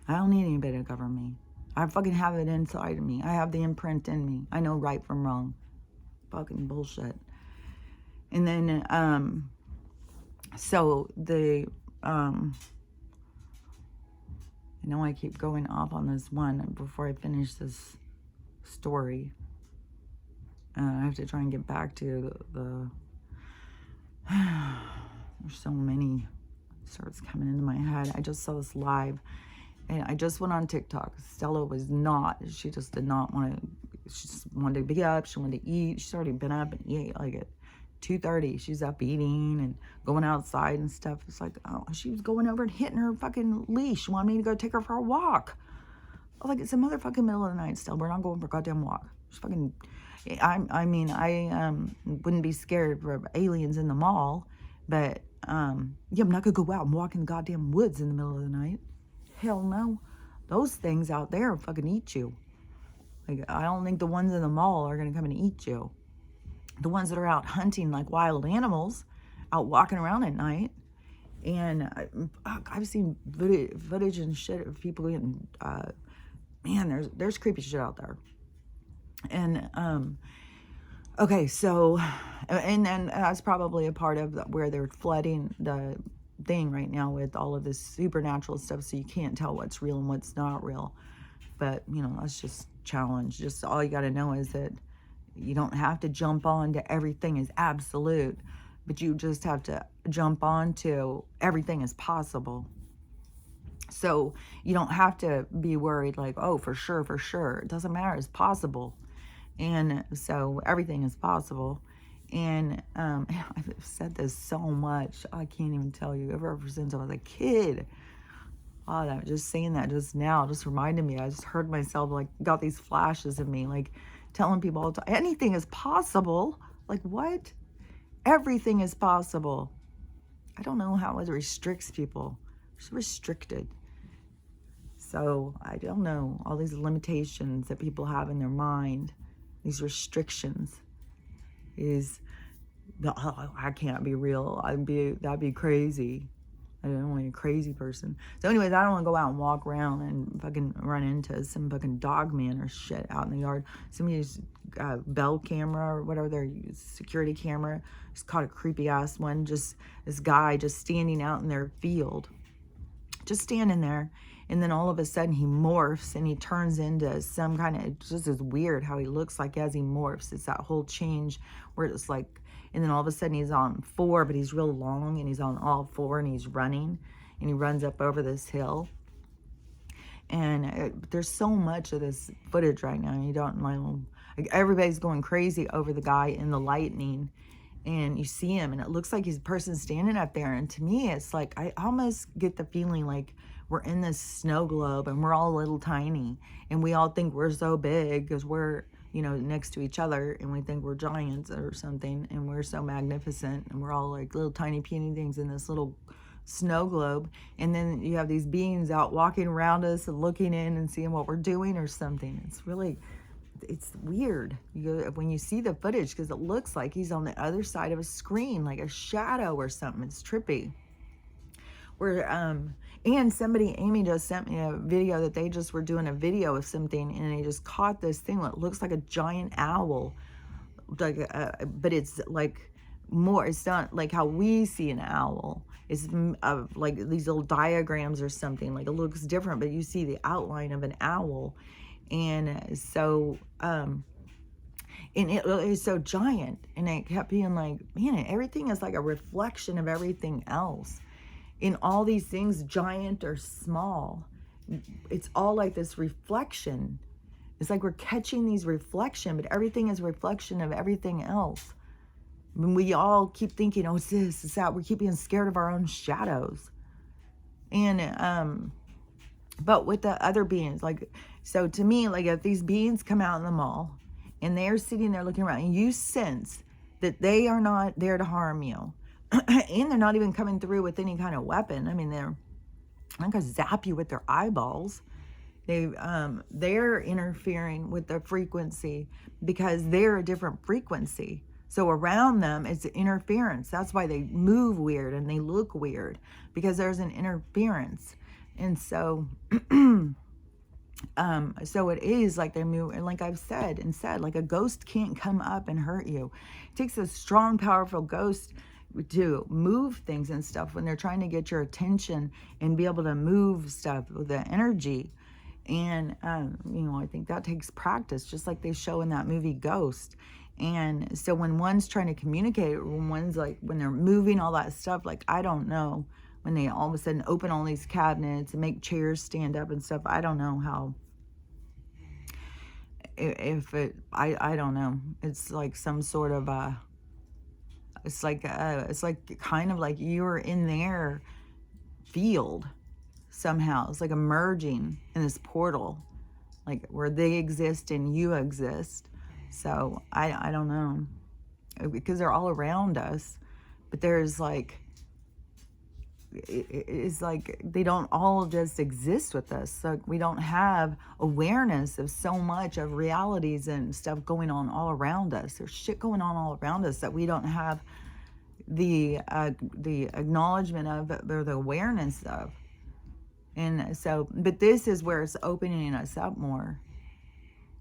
I don't need anybody to govern me. I fucking have it inside of me. I have the imprint in me. I know right from wrong. Fucking bullshit. And then, so the, I know I keep going off on this one before I finish this story. I have to try and get back to there's so many starts coming into my head. I just saw this live, and I just went on TikTok. Stella was not, she just did not want to, she just wanted to be up, she wanted to eat. She's already been up and ate like at 2:30. She's up eating and going outside and stuff. It's like, oh, she was going over and hitting her fucking leash. She wanted me to go take her for a walk. I was like, it's a motherfucking middle of the night still. We're not going for a goddamn walk. She's fucking, I mean, I wouldn't be scared of aliens in the mall, but yeah, I'm not gonna go out and walk in the goddamn woods in the middle of the night. Hell no. Those things out there fucking eat you. Like, I don't think the ones in the mall are gonna come and eat you. The ones that are out hunting like wild animals, out walking around at night. And I've seen footage and shit of people getting, man, there's creepy shit out there. And, okay, so, and then that's probably a part of where they're flooding the thing right now with all of this supernatural stuff, so you can't tell what's real and what's not real. But, that's just challenge. Just all you got to know is that you don't have to jump on to everything is absolute, but you just have to jump on to everything is possible. So you don't have to be worried like, oh, for sure. It doesn't matter. It's possible. And so everything is possible. And I've said this so much, I can't even tell you. Ever since I was a kid, Oh, that just saying that just now just reminded me. I just heard myself, like, got these flashes of me, like, telling people all the time, anything is possible. Like, what? Everything is possible. I don't know how it restricts people. It's restricted. So I don't know, all these limitations that people have in their mind, these restrictions, is, oh, I can't be real. That'd be crazy. I don't want to be a crazy person. So anyways, I don't want to go out and walk around and fucking run into some fucking dog man or shit out in the yard. Somebody's bell camera or whatever, their security camera, just caught a creepy ass one. Just this guy just standing out in their field, just standing there. And then all of a sudden he morphs and he turns into some kind of, it just is weird how he looks like as he morphs. It's that whole change where it's like, and then all of a sudden he's on 4, but he's real long and he's on all 4 and he's running and he runs up over this hill. And there's so much of this footage right now. You don't know, like, everybody's going crazy over the guy in the lightning, and you see him and it looks like he's a person standing up there. And to me, it's like, I almost get the feeling like we're in this snow globe and we're all little tiny and we all think we're so big because we're, you know, next to each other and we think we're giants or something and we're so magnificent and we're all like little tiny puny things in this little snow globe. And then you have these beings out walking around us and looking in and seeing what we're doing or something. It's really, it's weird when you see the footage, because it looks like he's on the other side of a screen, like a shadow or something. It's trippy. And somebody, Amy just sent me a video that they just were doing a video of something, and they just caught this thing that looks like a giant owl, like, but it's like more, it's not like how we see an owl. It's like these little diagrams or something, like it looks different, but you see the outline of an owl. And so, and it is so giant, and it kept being like, man, everything is like a reflection of everything else. In all these things, giant or small, it's all like this reflection. It's like we're catching these reflection, but everything is a reflection of everything else. I mean, we all keep thinking, oh, it's this, it's that. We keep being scared of our own shadows. And, but with the other beings, like, so to me, like, if these beings come out in the mall and they're sitting there looking around and you sense that they are not there to harm you, and they're not even coming through with any kind of weapon. I mean, they're not gonna zap you with their eyeballs. They're interfering with the frequency because they're a different frequency. So around them, it's interference. That's why they move weird and they look weird, because there's an interference. And so, so it is like they move, and like I've said, like a ghost can't come up and hurt you. It takes a strong, powerful ghost to move things and stuff when they're trying to get your attention and be able to move stuff with the energy. And you know, I think that takes practice, just like they show in that movie Ghost. And so when one's trying to communicate, when one's like, when they're moving all that stuff, like, I don't know, when they all of a sudden open all these cabinets and make chairs stand up and stuff, I don't know how, if it, I don't know, it's like some sort of it's like kind of like you're in their field somehow. It's like emerging in this portal, like where they exist and you exist. So I don't know, because they're all around us, but there's like, it's like they don't all just exist with us. So we don't have awareness of so much of realities and stuff going on all around us. There's shit going on all around us that we don't have the acknowledgement of, or the awareness of. And so, but this is where it's opening us up more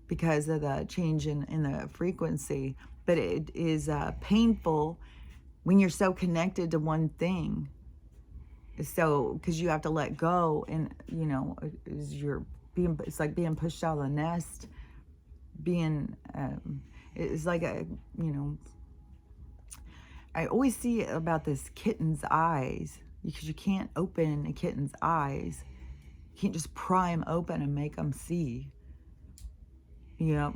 because of the change in the frequency. But it is painful when you're so connected to one thing. So, because you have to let go, and you know, it's like being pushed out of the nest. It's like a, you know, I always see about this kitten's eyes, because you can't open a kitten's eyes. You can't just pry them open and make them see. You know,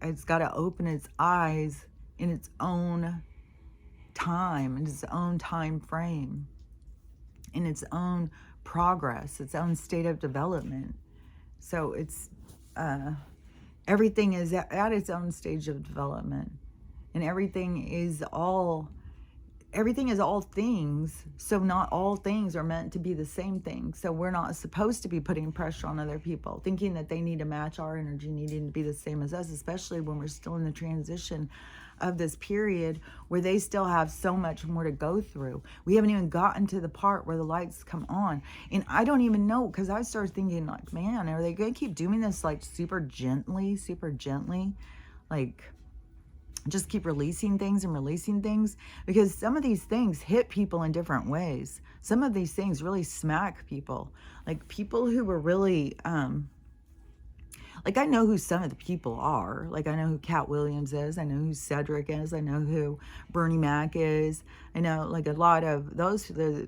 it's got to open its eyes in its own time, in its own time frame. in its own progress, its own state of development. So it's, everything is at its own stage of development, and everything is all things. So not all things are meant to be the same thing. So we're not supposed to be putting pressure on other people, thinking that they need to match our energy, needing to be the same as us, especially when we're still in the transition of this period where they still have so much more to go through. We haven't even gotten to the part where the lights come on. And I don't even know, because I started thinking like, man, are they going to keep doing this like super gently, like just keep releasing things and releasing things? Because some of these things hit people in different ways. Some of these things really smack people. Like people who were really, like I know who some of the people are. Like I know who Cat Williams is. I know who Cedric is. I know who Bernie Mac is. I know like a lot of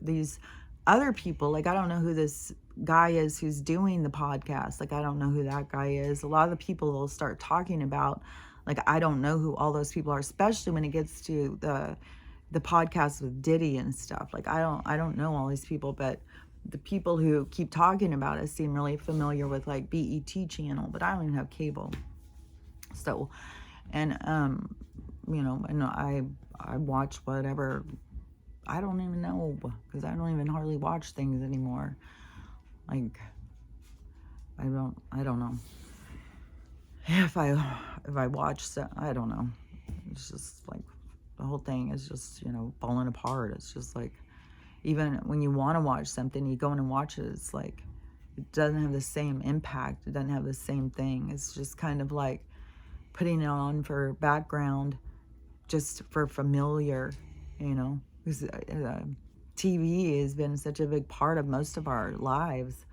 these other people. Like I don't know who this guy is who's doing the podcast. Like I don't know who that guy is. A lot of the people will start talking about, like I don't know who all those people are, especially when it gets to the podcast with Diddy and stuff. Like I don't know all these people, but the people who keep talking about it seem really familiar with like BET channel, but I don't even have cable. So, and you know, and I watch whatever. I don't even know, because I don't even hardly watch things anymore. Like I don't know. If I watch, I don't know. It's just like the whole thing is just, you know, falling apart. It's just like, even when you want to watch something, you go in and watch it, it's like it doesn't have the same impact. It doesn't have the same thing. It's just kind of like putting it on for background, just for familiar, you know, because TV has been such a big part of most of our lives,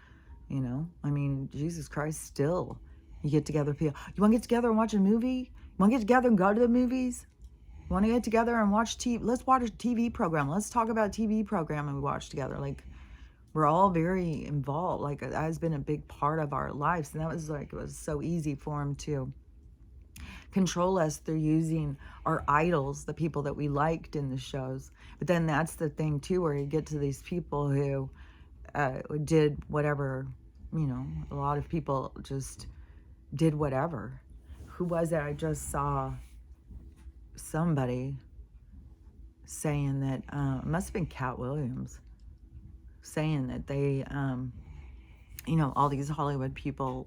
you know. I mean, Jesus Christ, still. You get together, people. You want to get together and watch a movie? You want to get together and go to the movies? You want to get together and watch TV? Let's watch a TV program. Let's talk about a TV program and we watch together. Like, we're all very involved. Like, that has been a big part of our lives. And that was like, it was so easy for him to control us through using our idols, the people that we liked in the shows. But then that's the thing, too, where you get to these people who did whatever, you know, a lot of people just did whatever. Who was it? I just saw somebody saying that, it must have been Cat Williams, saying that they, you know, all these Hollywood people,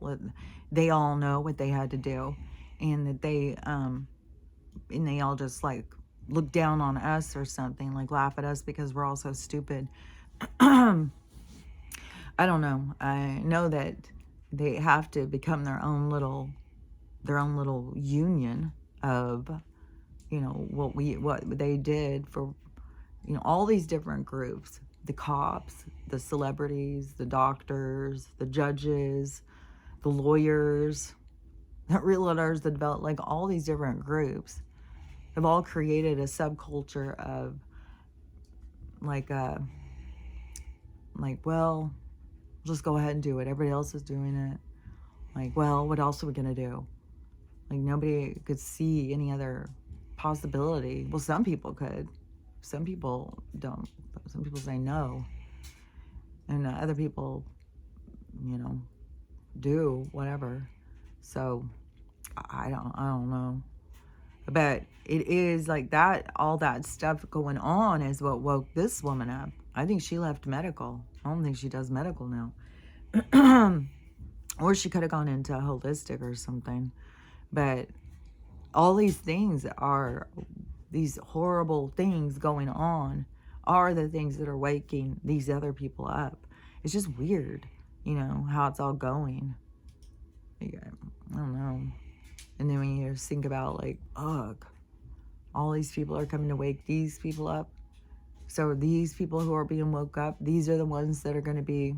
they all know what they had to do, and that and they all just like look down on us or something, like laugh at us because we're all so stupid. I don't know. I know that they have to become their own little union of, you know, what they did for, you know, all these different groups, the cops, the celebrities, the doctors, the judges, the lawyers, the realtors, the develop, like all these different groups have all created a subculture of well, just go ahead and do it. Everybody else is doing it. Like, well, what else are we going to do? Like, nobody could see any other possibility. Well, some people could. Some people don't. Some people say no. And other people, you know, do whatever. So, I don't know. But it is like that, all that stuff going on is what woke this woman up. I think she left medical. I don't think she does medical now. Or she could have gone into holistic or something. But all these things are, these horrible things going on are the things that are waking these other people up. It's just weird, you know, how it's all going. I don't know. And then when you just think about like, ugh, all these people are coming to wake these people up. So these people who are being woke up, these are the ones that are going to be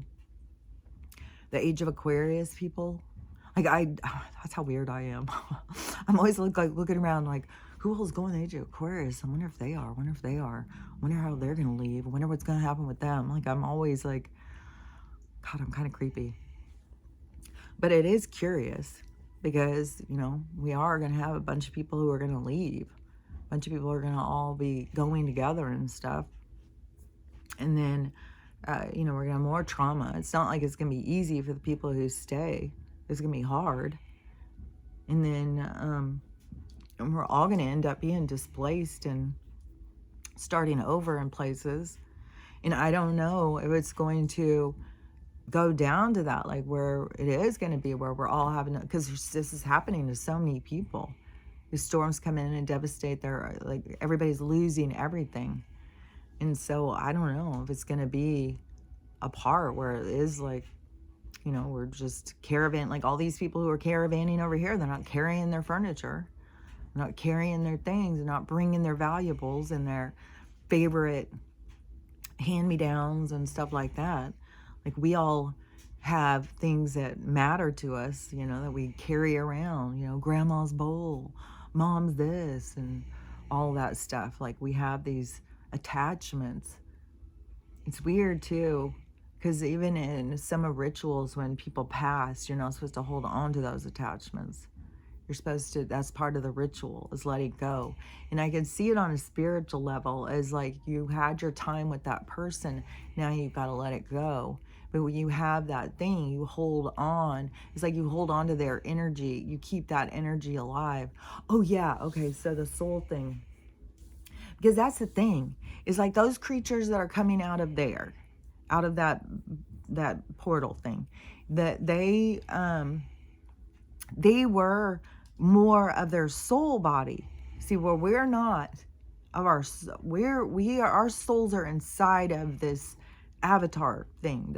the age of Aquarius people. Like that's how weird I am. I'm always looking around like, who else going the age of Aquarius? I wonder if they are. I wonder how they're going to leave. I wonder what's going to happen with them. Like, I'm always like, God, I'm kind of creepy. But it is curious because, you know, we are going to have a bunch of people who are going to leave. A bunch of people are going to all be going together and stuff. And then You know, we're going to have more trauma. It's not like it's going to be easy for the people who stay. It's going to be hard. And then and we're all going to end up being displaced and starting over in places. And I don't know if it's going to go down to that, like where it is going to be where we're all having, because this is happening to so many people. The storms come in and devastate their, like everybody's losing everything. And so I don't know if it's going to be a part where it is like, you know, we're just like all these people who are caravanning over here, they're not carrying their furniture, they're not carrying their things, they're not bringing their valuables and their favorite hand-me-downs and stuff like that. Like we all have things that matter to us, you know, that we carry around, you know, grandma's bowl, mom's this, and all that stuff. Like we have these attachments. It's weird too, because even in some of rituals when people pass, you're not supposed to hold on to those attachments. You're supposed to, that's part of the ritual, is letting go. And I can see it on a spiritual level as like you had your time with that person, now you've got to let it go. But when you have that thing, you hold on. It's like you hold on to their energy. You keep that energy alive. Oh yeah, okay, so the soul thing. Because that's the thing. It's like those creatures that are coming out of there, out of that portal thing, that they were more of their soul body. See, where we're not of our souls are inside of this avatar thing.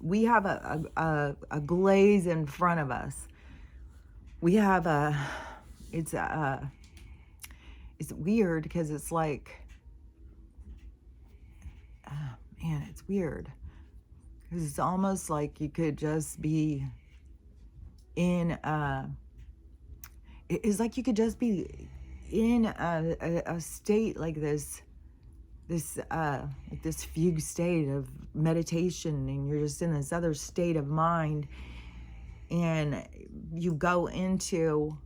We have a glaze in front of us. We have it's weird because it's like, man, it's weird because it's almost like you could just be in it's like you could just be in a state like this fugue state of meditation, and you're just in this other state of mind, and you go into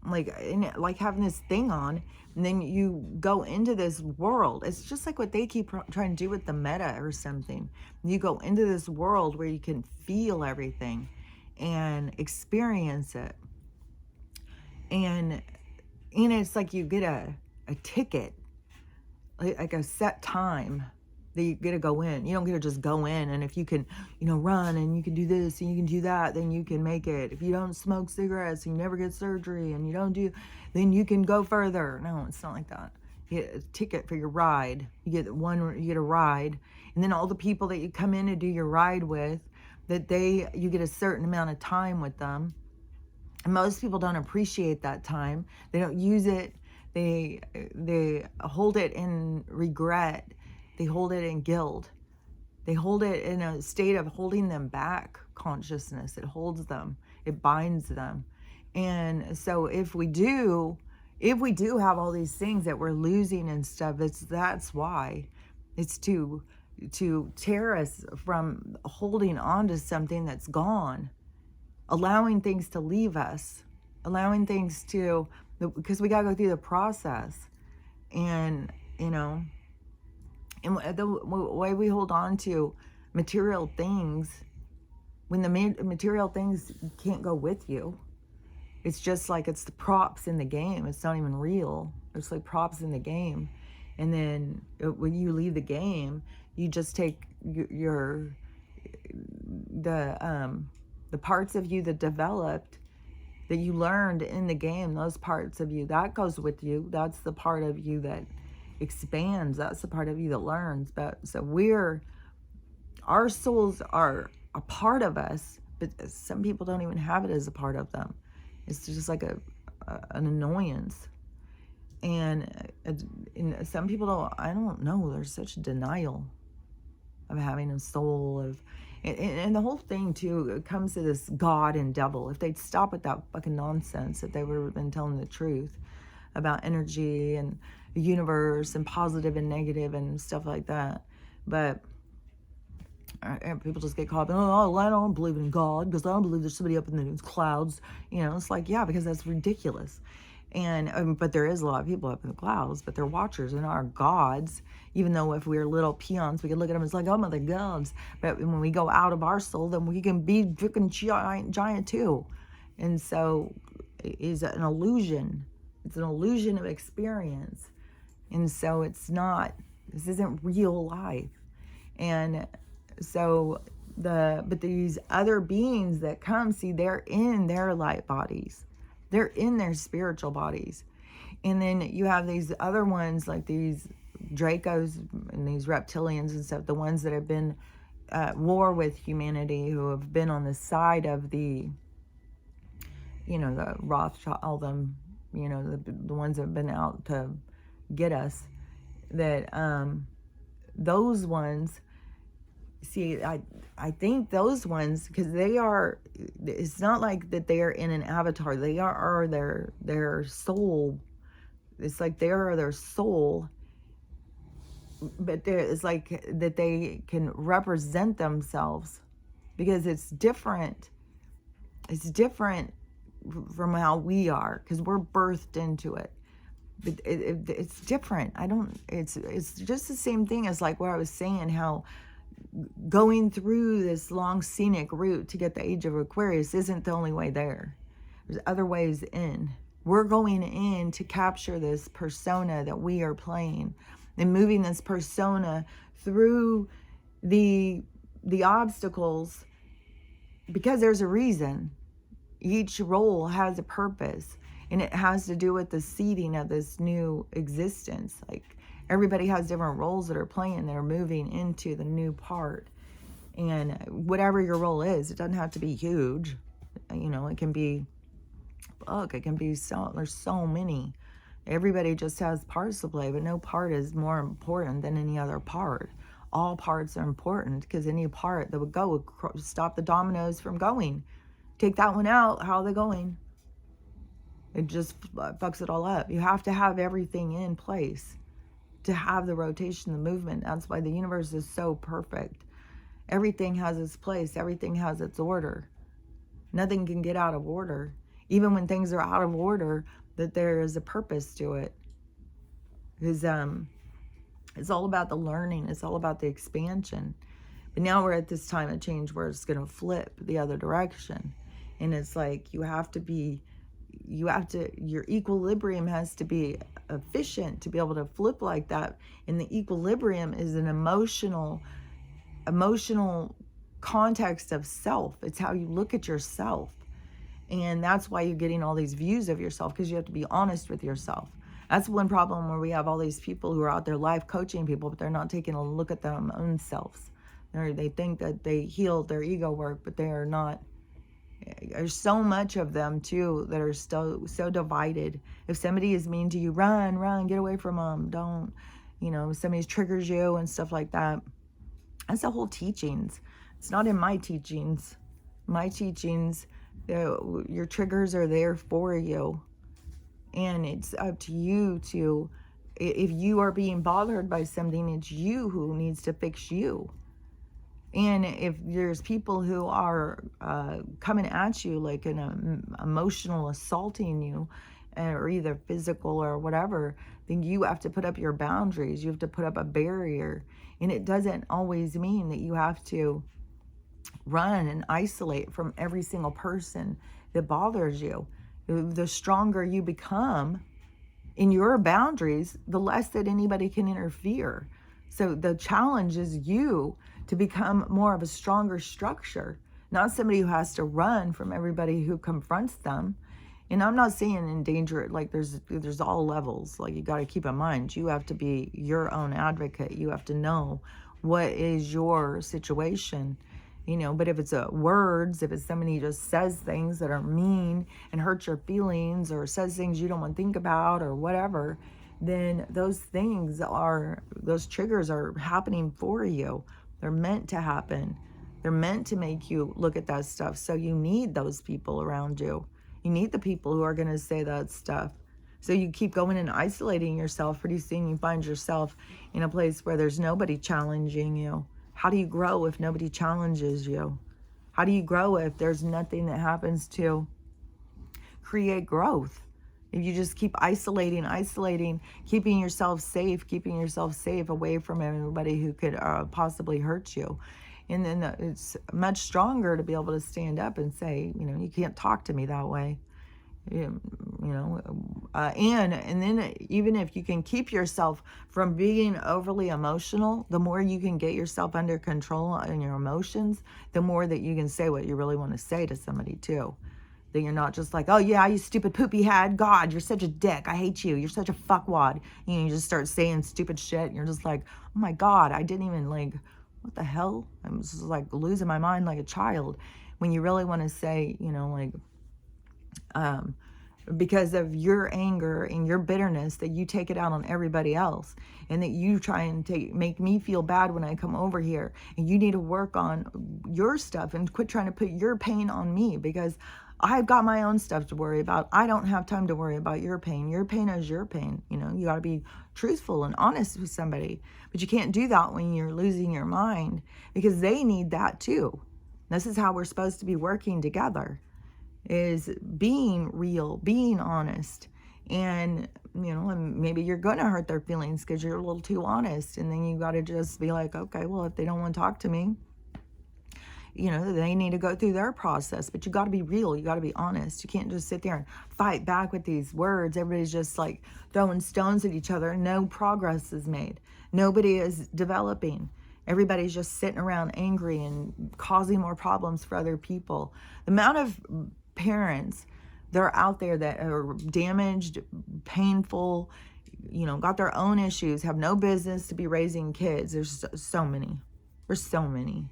like having this thing on, and then you go into this world. It's just like what they keep trying to do with the meta or something. You go into this world where you can feel everything and experience it, and it's like you get a ticket, like a set time that you get to go in. You don't get to just go in, and if you can, you know, run and you can do this and you can do that, then you can make it. If you don't smoke cigarettes and you never get surgery and you don't do, then you can go further. No, it's not like that. You get a ticket for your ride. You get a ride, and then all the people that you come in to do your ride with, you get a certain amount of time with them. And most people don't appreciate that time. They don't use it. They hold it in regret. They hold it in guilt. They hold it in a state of holding them back consciousness. It holds them. It binds them. And so if we do have all these things that we're losing and stuff, that's why. It's to tear us from holding on to something that's gone, allowing things to leave us, allowing things to, because we got to go through the process. And, you know, and the way we hold on to material things, when the material things can't go with you, it's just like it's the props in the game. It's not even real. It's like props in the game. And then when you leave the game, you just take the parts of you that developed, that you learned in the game, those parts of you, that goes with you. That's the part of you that expands. That's the part of you that learns. But so our souls are a part of us, but some people don't even have it as a part of them. It's just like an annoyance. And some people I don't know, there's such denial of having a soul, and the whole thing too comes to this God and devil. If they'd stop with that fucking nonsense, if they would have been telling the truth about energy and the universe and positive and negative and stuff like that. But people just get caught up in, oh, I don't believe in God because I don't believe there's somebody up in the clouds. You know, it's like, yeah, because that's ridiculous. And but there is a lot of people up in the clouds, but they're watchers and are gods. Even though if we're little peons, we can look at them as like, oh my, they're gods. But when we go out of our soul, then we can be freaking giant too. And so it's an illusion. It's an illusion of experience. And so this isn't real life. And so but these other beings that come, see, they're in their light bodies. They're in their spiritual bodies. And then you have these other ones, like these Dracos and these reptilians and stuff, the ones that have been at war with humanity, who have been on the side of the Rothschild, them, the ones that have been out to get us, that those ones, see, I think those ones, because it's not like that they are in an avatar. They are their soul. It's like they are their soul, but it's like that they can represent themselves, because it's different. It's different from how we are, because we're birthed into it. But it's different. It's just the same thing as like what I was saying, how going through this long scenic route to get the age of Aquarius isn't the only way there. There's other ways in. We're going in to capture this persona that we are playing, and moving this persona through the obstacles, because there's a reason. Each role has a purpose, and it has to do with the seeding of this new existence. Like, everybody has different roles that are playing, that are moving into the new part. And whatever your role is, it doesn't have to be huge. It can be, it can be there's so many. Everybody just has parts to play, but no part is more important than any other part. All parts are important, because any part that would go would stop the dominoes from going. Take that one out, how are they going? It just fucks it all up. You have to have everything in place to have the rotation, the movement. That's why the universe is so perfect. Everything has its place. Everything has its order. Nothing can get out of order. Even when things are out of order, that there is a purpose to it. Because it's all about the learning. It's all about the expansion. But now we're at this time of change where it's going to flip the other direction. And it's like your equilibrium has to be efficient to be able to flip like that. And the equilibrium is an emotional context of self. It's how you look at yourself. And that's why you're getting all these views of yourself, because you have to be honest with yourself. That's one problem where we have all these people who are out there life coaching people, but they're not taking a look at their own selves. They think that they healed their ego work, but they are not. There's so much of them too that are so divided. If somebody is mean to you, run, get away from them. Don't, somebody triggers you and stuff like that. That's the whole teachings. It's not in my teachings. My teachings, your triggers are there for you. And it's up to you to, if you are being bothered by something, it's you who needs to fix you. And if there's people who are coming at you like an emotional assaulting you, or either physical or whatever, then you have to put up your boundaries. You have to put up a barrier. And it doesn't always mean that you have to run and isolate from every single person that bothers you. The stronger you become in your boundaries, the less that anybody can interfere. So the challenge is you to become more of a stronger structure, not somebody who has to run from everybody who confronts them. And I'm not saying endanger it, like there's all levels. Like, you got to keep in mind, you have to be your own advocate. You have to know what is your situation, but if it's words, if it's somebody who just says things that are mean and hurt your feelings, or says things you don't want to think about or whatever, then those triggers are happening for you. They're meant to happen. They're meant to make you look at that stuff. So you need those people around you. You need the people who are going to say that stuff. So you keep going and isolating yourself. Pretty soon you find yourself in a place where there's nobody challenging you. How do you grow if nobody challenges you? How do you grow if there's nothing that happens to create growth? If you just keep isolating, keeping yourself safe away from everybody who could possibly hurt you. And then it's much stronger to be able to stand up and say, you can't talk to me that way. And then even if you can keep yourself from being overly emotional, the more you can get yourself under control in your emotions, the more that you can say what you really want to say to somebody too. That you're not just like, oh yeah, you stupid poopy head, God, you're such a dick, I hate you, you're such a fuckwad. You just start saying stupid shit, and you're just like, oh my God, I didn't even what the hell? I'm just like losing my mind like a child. When you really want to say, because of your anger and your bitterness, that you take it out on everybody else, and that you try and make me feel bad when I come over here, and you need to work on your stuff and quit trying to put your pain on me, because I've got my own stuff to worry about. I don't have time to worry about your pain. Your pain is your pain. You got to be truthful and honest with somebody, but you can't do that when you're losing your mind, because they need that too. This is how we're supposed to be working together, is being real, being honest. And and maybe you're gonna hurt their feelings because you're a little too honest, and then you got to just be like, okay, well, if they don't want to talk to me, they need to go through their process. But you got to be real, you got to be honest. You can't just sit there and fight back with these words. Everybody's just like throwing stones at each other, and no progress is made. Nobody is developing. Everybody's just sitting around angry and causing more problems for other people. The amount of parents that are out there that are damaged, painful, got their own issues, have no business to be raising kids. There's so many. There's so many.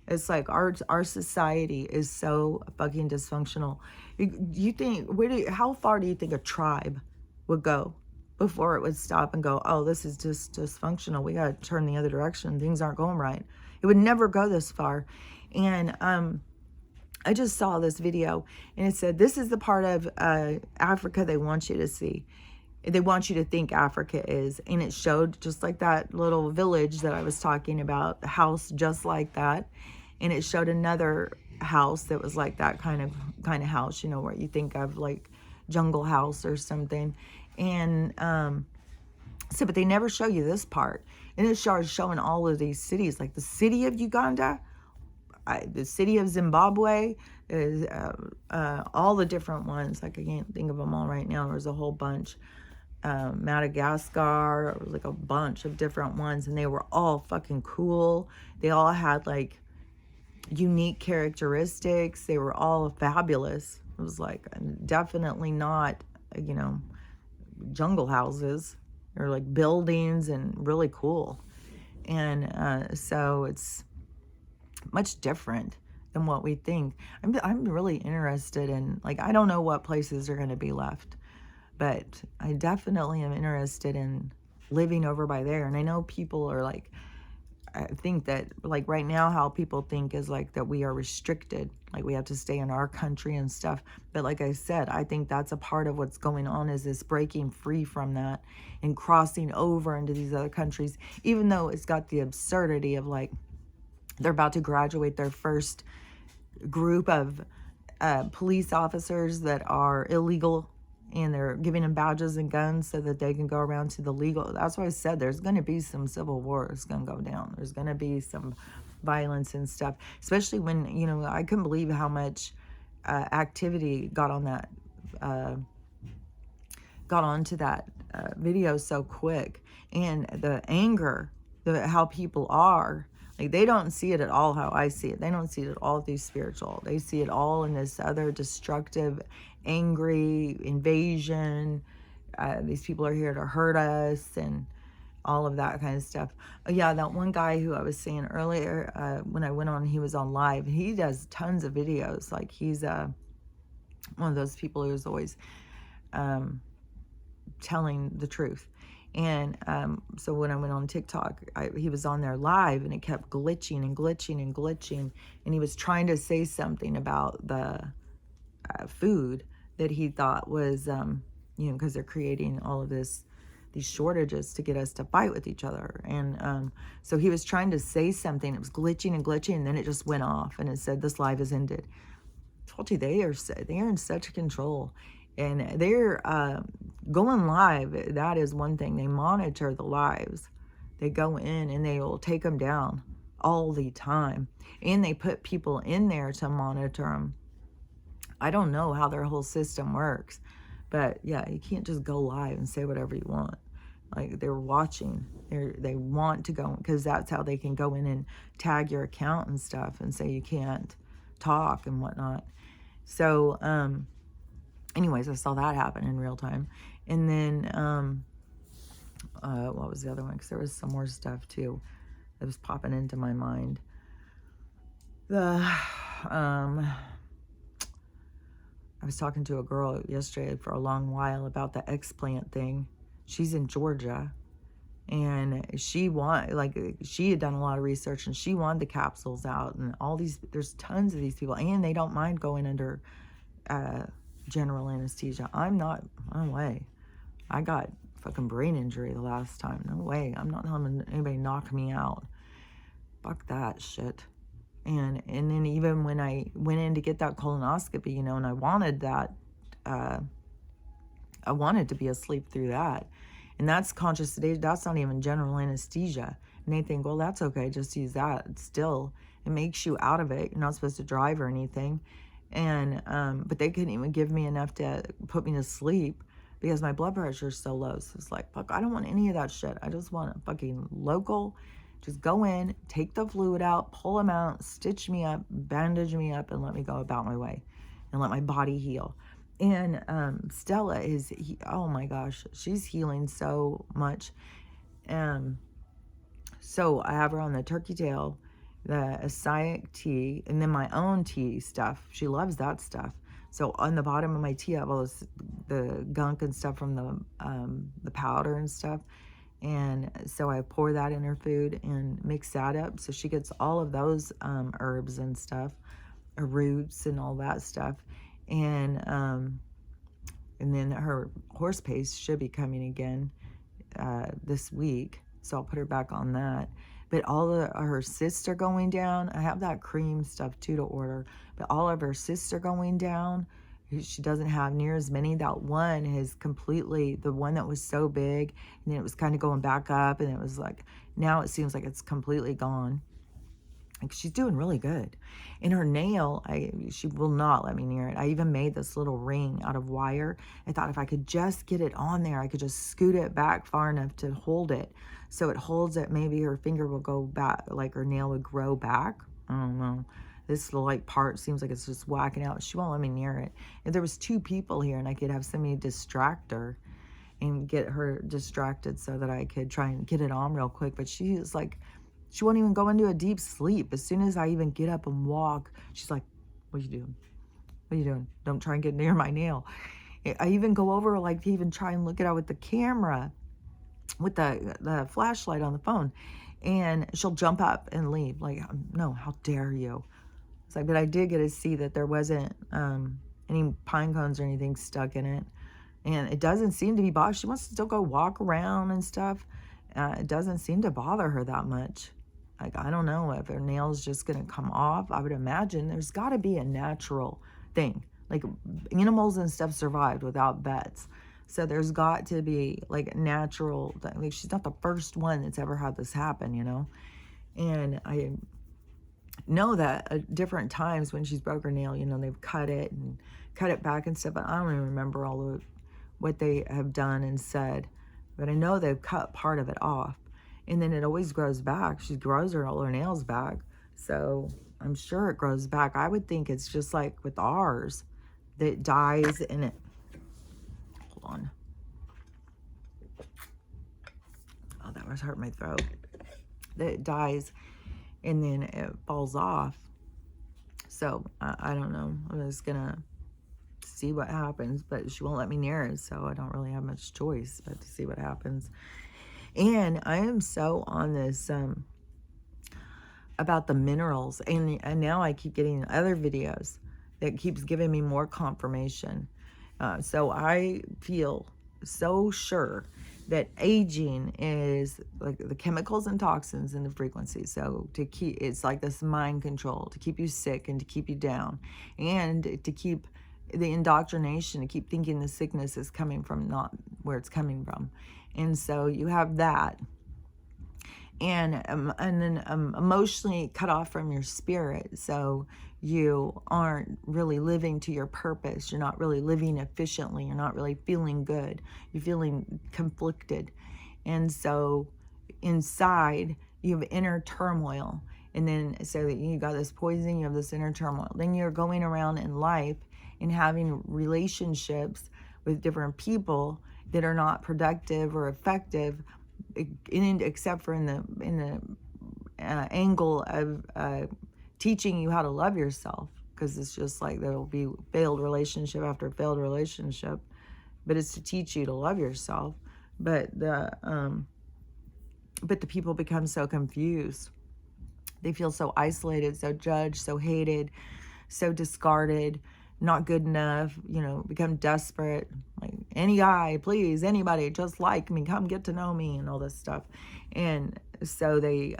It's like our society is so fucking dysfunctional. You think, how far do you think a tribe would go before it would stop and go, oh, this is just dysfunctional, we got to turn the other direction, things aren't going right? It would never go this far. And I just saw this video, and it said, this is the part of Africa they want you to see. They want you to think Africa is. And it showed just like that little village that I was talking about, the house just like that. And it showed another house that was like that kind of house, where you think of like Jungle House or something. And but they never show you this part. And it started showing all of these cities, like the city of Uganda, the city of Zimbabwe, is all the different ones. Like, I can't think of them all right now. There's a whole bunch. Madagascar, there was like a bunch of different ones, and they were all fucking cool. They all had like unique characteristics. They were all fabulous. It was like definitely not, jungle houses. They're like buildings and really cool. And so it's much different than what we think. I'm really interested in, like, I don't know what places are going to be left, but I definitely am interested in living over by there. And I know people are like, I think that like right now how people think is like that we are restricted, like we have to stay in our country and stuff. But like I said, I think that's a part of what's going on, is this breaking free from that and crossing over into these other countries, even though it's got the absurdity of like they're about to graduate their first group of police officers that are illegal, and they're giving them badges and guns so that they can go around to the legal. That's why I said there's going to be some civil war that's going to go down. There's going to be some violence and stuff, especially when, I couldn't believe how much activity got on that, got onto that video so quick. And the anger, how people are, like, they don't see it at all how I see it. They don't see it at all through spiritual. They see it all in this other destructive, angry invasion. These people are here to hurt us and all of that kind of stuff. Yeah, that one guy who I was saying earlier, when I went on, he was on live. He does tons of videos. Like, he's one of those people who's always telling the truth. And so when I went on TikTok, he was on there live, and it kept glitching and glitching and glitching. And he was trying to say something about the food that he thought was, because they're creating all of these shortages to get us to fight with each other. And so he was trying to say something. It was glitching and glitching, and then it just went off, and it said, "This live has ended." I told you, they are in such control. And they're going live. That is one thing. They monitor the lives. They go in and they will take them down all the time. And they put people in there to monitor them. I don't know how their whole system works. But yeah, you can't just go live and say whatever you want. Like, they're watching. They want to go, because that's how they can go in and tag your account and stuff and say you can't talk and whatnot. So, anyways, I saw that happen in real time. And then, what was the other one? Because there was some more stuff too that was popping into my mind. I was talking to a girl yesterday for a long while about the explant thing. She's in Georgia, and she had done a lot of research, and she wanted the capsules out, and there's tons of these people, and they don't mind going under general anesthesia. No way. I got fucking brain injury the last time. No way. I'm not having anybody knock me out. Fuck that shit. And then even when I went in to get that colonoscopy, you know, and I wanted that, I wanted to be asleep through that. And that's conscious sedation. That's not even general anesthesia. And they think, well, that's okay. Just use that. Still, it makes you out of it. You're not supposed to drive or anything. And, but they couldn't even give me enough to put me to sleep because my blood pressure is so low. So it's like, fuck, I don't want any of that shit. I just want a fucking local. Just go in, take the fluid out, pull them out, stitch me up, bandage me up, and let me go about my way and let my body heal. And Stella oh my gosh, she's healing so much. So I have her on the turkey tail, the acai tea, and then my own tea stuff. She loves that stuff. So on the bottom of my tea, I have all the gunk and stuff from the powder and stuff. And so I pour that in her food and mix that up. So she gets all of those herbs and stuff, roots and all that stuff. And then her horse paste should be coming again this week. So I'll put her back on that. But all of her cysts are going down. I have that cream stuff too to order. But all of her cysts are going down. She doesn't have near as many. That one has completely, the one that was so big, and then it was kind of going back up, and it was like, now it seems like it's completely gone. Like, she's doing really good. And her nail, she will not let me near it. I even made this little ring out of wire. I thought if I could just get it on there, I could just scoot it back far enough to hold it. So it holds it, maybe her finger will go back, like her nail would grow back. I don't know. This little part seems like it's just whacking out. She won't let me near it. If there was 2 people here and I could have somebody distract her and get her distracted so that I could try and get it on real quick. But she is like, she won't even go into a deep sleep. As soon as I even get up and walk, she's like, what are you doing? What are you doing? Don't try and get near my nail. I even go over, like, to even try and look it out with the camera, with the flashlight on the phone. And she'll jump up and leave. Like, no, how dare you? It's like, but I did get to see that there wasn't any pine cones or anything stuck in it. And it doesn't seem to be bothered. She wants to still go walk around and stuff. It doesn't seem to bother her that much. Like, I don't know if her nail's just going to come off. I would imagine there's got to be a natural thing. Like, animals and stuff survived without vets. So there's got to be, like, natural. Like, she's not the first one that's ever had this happen, you know. And I know that at different times when she's broke her nail, you know, they've cut it back and stuff. But I don't even remember all of what they have done and said. But I know they've cut part of it off. And then it always grows back. She grows all her nails back. So I'm sure it grows back. I would think it's just like with ours, that it dies and it... Hold on. Oh, that was hurting my throat. That it dies and then it falls off. So I don't know. I'm just going to see what happens. But she won't let me near it. So I don't really have much choice but to see what happens. And I am so on this about the minerals. And now I keep getting other videos that keeps giving me more confirmation. So I feel so sure that aging is like the chemicals and toxins and the frequency. So to keep, it's like this mind control to keep you sick and to keep you down and to keep the indoctrination to keep thinking the sickness is coming from not where it's coming from. And so you have that. And then emotionally cut off from your spirit. So you aren't really living to your purpose. You're not really living efficiently. You're not really feeling good. You're feeling conflicted. And so inside, you have inner turmoil. And then, so that you got this poison, you have this inner turmoil. Then you're going around in life and having relationships with different people that are not productive or effective, except for in the angle of teaching you how to love yourself. Because it's just like there will be failed relationship after failed relationship, but it's to teach you to love yourself. But the people become so confused. They feel so isolated, so judged, so hated, so discarded, not good enough, become desperate. Like, any guy, please, anybody, just like me, come get to know me, and all this stuff. And so they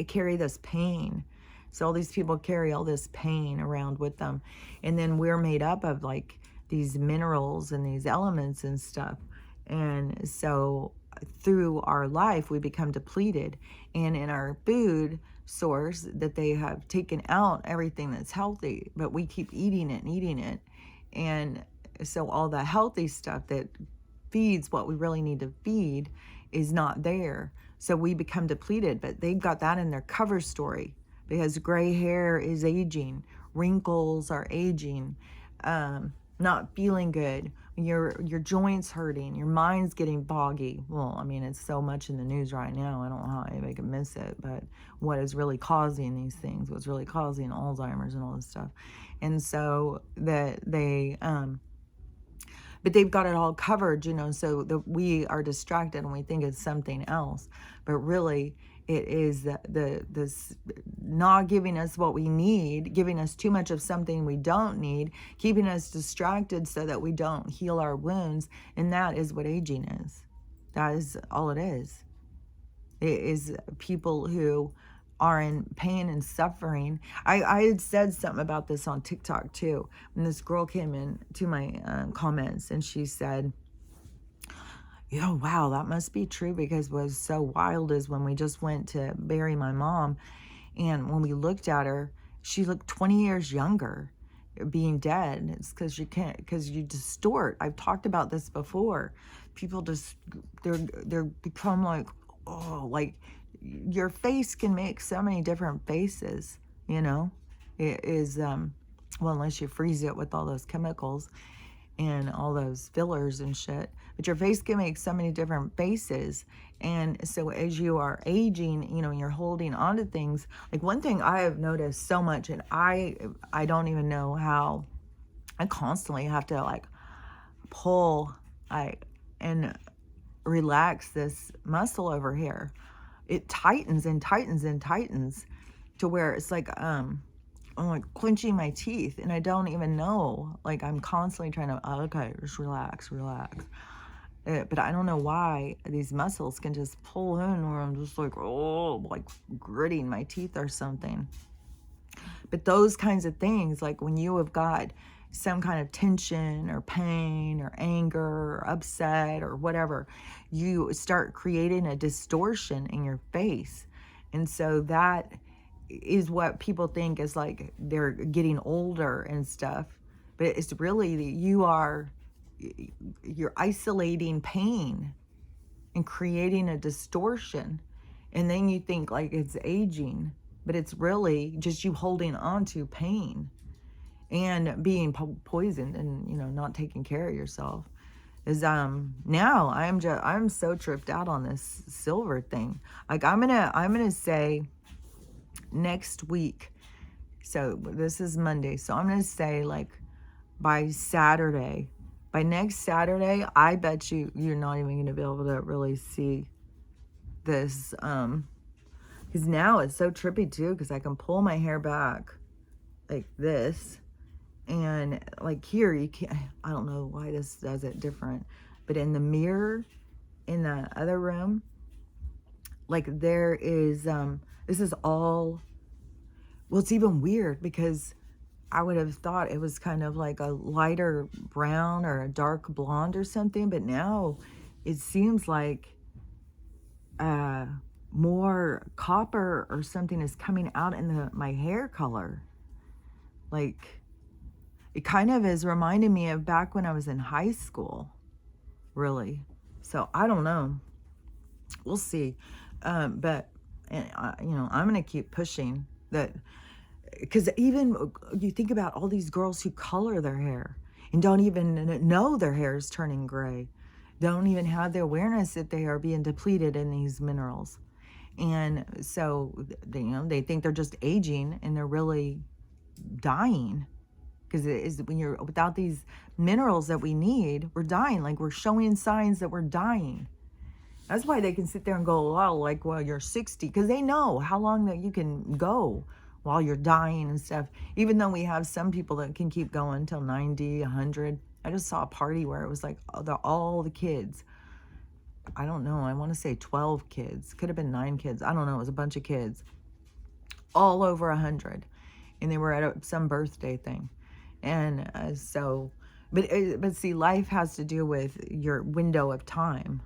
carry this pain. So all these people carry all this pain around with them. And then we're made up of like these minerals and these elements and stuff. And so through our life, we become depleted. And in our food source, that they have taken out everything that's healthy, but we keep eating it and eating it. And so all the healthy stuff that feeds what we really need to feed is not there. So we become depleted, but they've got that in their cover story, because gray hair is aging, wrinkles are aging, not feeling good, your joints hurting, your mind's getting foggy. Well, I mean, it's so much in the news right now. I don't know how anybody can miss it, but what is really causing these things, what's really causing Alzheimer's and all this stuff. And so that but they've got it all covered, so that we are distracted and we think it's something else. But really, it is this not giving us what we need, giving us too much of something we don't need, keeping us distracted so that we don't heal our wounds. And that is what aging is. That is all it is. It is people who are in pain and suffering. I had said something about this on TikTok too. And this girl came in to my comments and she said, wow, that must be true, because what was so wild is when we just went to bury my mom, and when we looked at her, she looked 20 years younger being dead. It's because you distort. I've talked about this before. People just, they're become like, like your face can make so many different faces, it is, well, unless you freeze it with all those chemicals and all those fillers and shit, but your face can make so many different faces. And so as you are aging, you're holding on to things. Like, one thing I have noticed so much, and I don't even know how, I constantly have to like pull and relax this muscle over here. It tightens and tightens and tightens to where it's like I'm like clenching my teeth, and I don't even know. Like, I'm constantly trying to, okay, just relax. But I don't know why these muscles can just pull in where I'm just like, like gritting my teeth or something. But those kinds of things, like when you have got some kind of tension or pain or anger or upset or whatever, you start creating a distortion in your face. And so that is what people think is like they're getting older and stuff. But it's really that you're isolating pain and creating a distortion. And then you think like it's aging, but it's really just you holding on to pain and being poisoned and, not taking care of yourself. Is now I'm so tripped out on this silver thing. Like, I'm gonna say next week, so this is Monday, so I'm gonna say like by next Saturday, I bet you're not even gonna be able to really see this, because now it's so trippy too, because I can pull my hair back like this, and like here you can't. I don't know why this does it different, but in the mirror in the other room, like this is all, well, it's even weird because I would have thought it was kind of like a lighter brown or a dark blonde or something, but now it seems like more copper or something is coming out in my hair color. Like, it kind of is reminding me of back when I was in high school, really. So I don't know. We'll see. But, I'm going to keep pushing that, because even you think about all these girls who color their hair and don't even know their hair is turning gray, don't even have the awareness that they are being depleted in these minerals. And so, they think they're just aging and they're really dying. Because it is, when you're without these minerals that we need, we're dying. Like, we're showing signs that we're dying. That's why they can sit there and go, oh, like, well, you're 60, because they know how long that you can go while you're dying and stuff. Even though we have some people that can keep going till 90, 100. I just saw a party where it was like all the kids. I don't know. I want to say 12 kids. Could have been 9 kids. I don't know. It was a bunch of kids. All over 100. And they were at some birthday thing. And but see, life has to do with your window of time.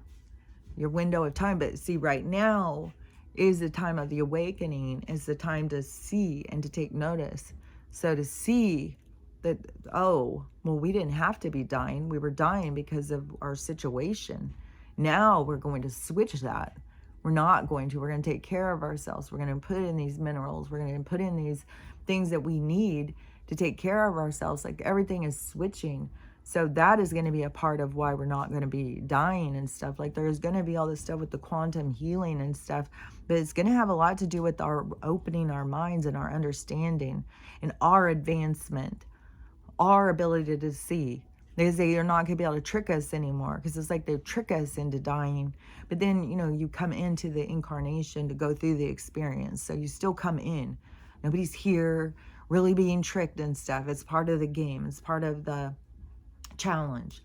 Your window of time. But see, right now is the time of the awakening, is the time to see and to take notice. So to see that, oh, well, we didn't have to be dying. We were dying because of our situation. Now we're going to switch that. We're not going to. We're going to take care of ourselves. We're going to put in these minerals. We're going to put in these things that we need to take care of ourselves. Like, everything is switching. So that is going to be a part of why we're not going to be dying and stuff. Like, there's going to be all this stuff with the quantum healing and stuff, but it's going to have a lot to do with our opening our minds and our understanding and our advancement, our ability to see. They say you're not going to be able to trick us anymore, because it's like they trick us into dying. But then, you come into the incarnation to go through the experience. So you still come in. Nobody's here really being tricked and stuff. It's part of the game. It's part of the challenge,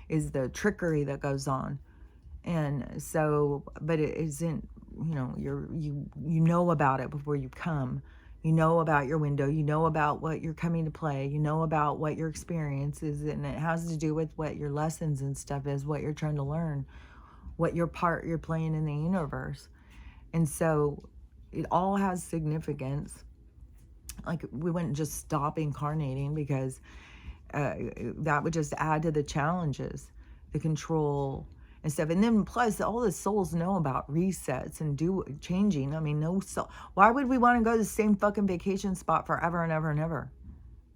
is the trickery that goes on. And so, but it isn't, you know about it before you come. You know about your window. You know about what you're coming to play. You know about what your experience is, and it has to do with what your lessons and stuff is, what you're trying to learn, what your part you're playing in the universe. And so it all has significance. Like, we wouldn't just stop incarnating, because that would just add to the challenges, the control and stuff. And then plus, all the souls know about resets and changing. I mean, no soul. Why would we want to go to the same fucking vacation spot forever and ever and ever?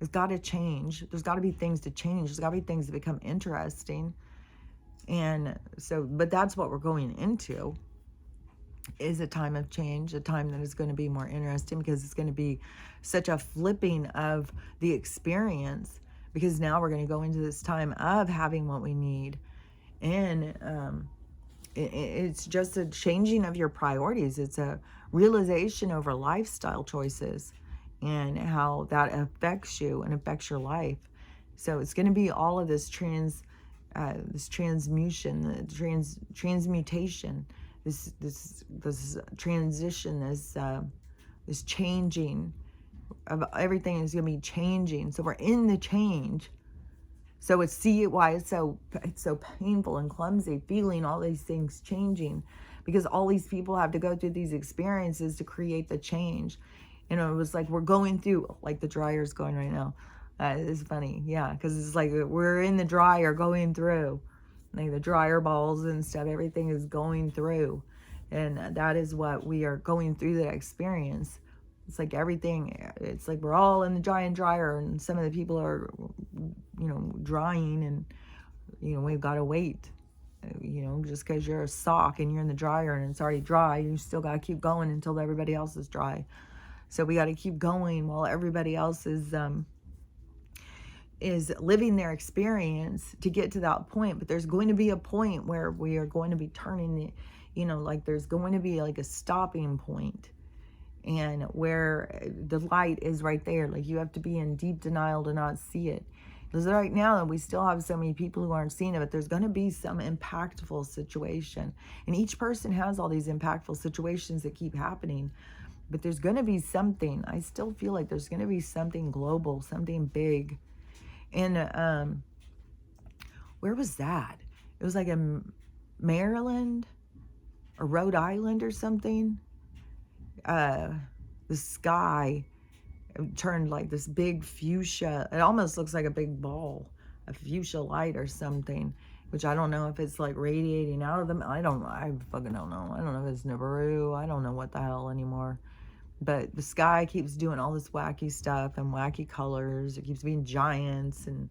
It's got to change. There's got to be things to change. There's got to be things that become interesting. And so, but that's what we're going into, is a time of change, a time that is going to be more interesting, because it's going to be such a flipping of the experience, because now we're going to go into this time of having what we need. And it's just a changing of your priorities. It's a realization over lifestyle choices and how that affects you and affects your life. So it's going to be all of this transmutation, the transmutation, this transition, this changing of everything is going to be changing. So we're in the change. So why it's so painful and clumsy, feeling all these things changing, because all these people have to go through these experiences to create the change. It was like we're going through, like the dryer's going right now. It's funny, yeah, because it's like we're in the dryer going through, like the dryer balls and stuff. Everything is going through, and that is what we are going through, that experience. It's like everything, it's like we're all in the giant dryer, and some of the people are, drying, and, we've got to wait. Just because you're a sock and you're in the dryer and it's already dry, you still got to keep going until everybody else is dry. So we got to keep going while everybody else is living their experience to get to that point. But there's going to be a point where we are going to be turning like there's going to be like a stopping point, and where the light is right there. Like, you have to be in deep denial to not see it. Because right now we still have so many people who aren't seeing it, but there's going to be some impactful situation. And each person has all these impactful situations that keep happening. But there's going to be something. I still feel like there's going to be something global, something big. And where was that? It was like in Maryland or Rhode Island or something. The sky turned like this big fuchsia. It almost looks like a big ball, a fuchsia light or something, which I don't know if it's like radiating out of them. I fucking don't know. I don't know if it's Nibiru. I don't know what the hell anymore. But the sky keeps doing all this wacky stuff and wacky colors. It keeps being giants and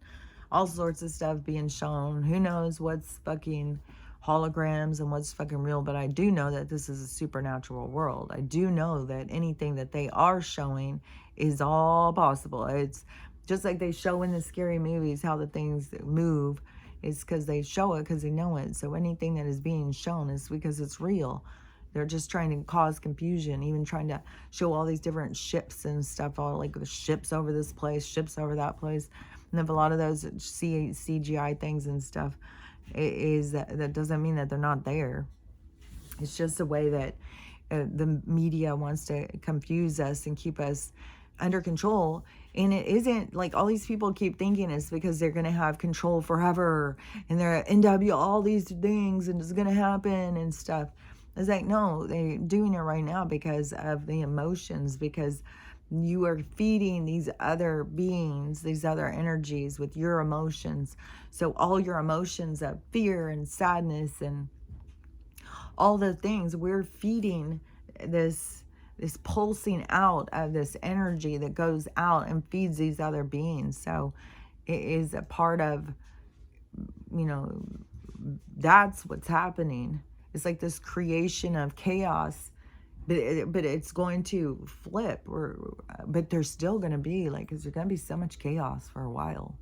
all sorts of stuff being shown. Who knows what's fucking holograms and what's fucking real, but I do know that this is a supernatural world. I do know that anything that they are showing is all possible. It's just like they show in the scary movies how the things move. It's because they show it because they know it. So anything that is being shown is because it's real. They're just trying to cause confusion, even trying to show all these different ships and stuff, all like the ships over this place, ships over that place. And if a lot of those CGI things and stuff is that doesn't mean that they're not there. It's just a way that the media wants to confuse us and keep us under control. And it isn't like all these people keep thinking it's because they're going to have control forever and they're NW all these things and it's going to happen and stuff. It's like, no, they're doing it right now because of the emotions, because you are feeding these other beings, these other energies with your emotions. So all your emotions of fear and sadness and all the things, we're feeding this pulsing out of this energy that goes out and feeds these other beings. So it is a part of, that's what's happening. It's like this creation of chaos, but it's going to flip. But there's still going to be, like, there's going to be so much chaos for a while.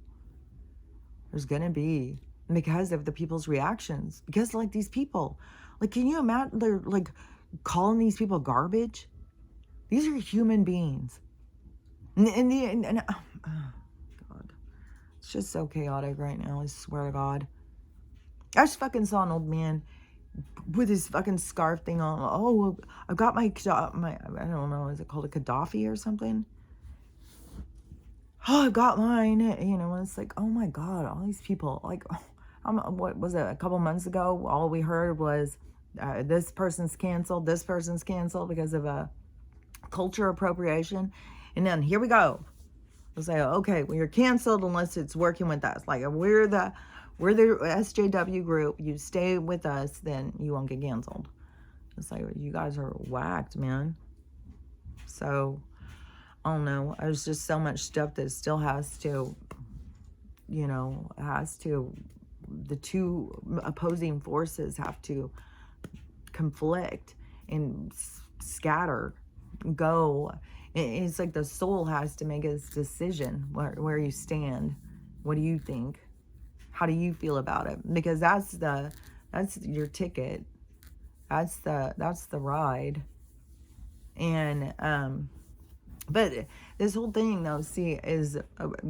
There's going to be, because of the people's reactions. Because, like, these people, like, can you imagine, they're, like, calling these people garbage? These are human beings. And oh, God. It's just so chaotic right now, I swear to God. I just fucking saw an old man with his fucking scarf thing on. Oh, I've got my, I don't know, is it called a Gaddafi or something? Oh, I've got mine, and it's like, oh my God, all these people, like, what was it, a couple months ago, all we heard was, this person's canceled because of a culture appropriation, and then here we go. We'll say, okay, well, you're canceled unless it's working with us. Like, we're the SJW group. You stay with us, then you won't get canceled. It's like, you guys are whacked, man. So, I don't know. There's just so much stuff that still has to, the two opposing forces have to conflict and scatter, go. It's like the soul has to make its decision where you stand. What do you think? How do you feel about it? Because that's your ticket. That's the ride. And but this whole thing, though, see, is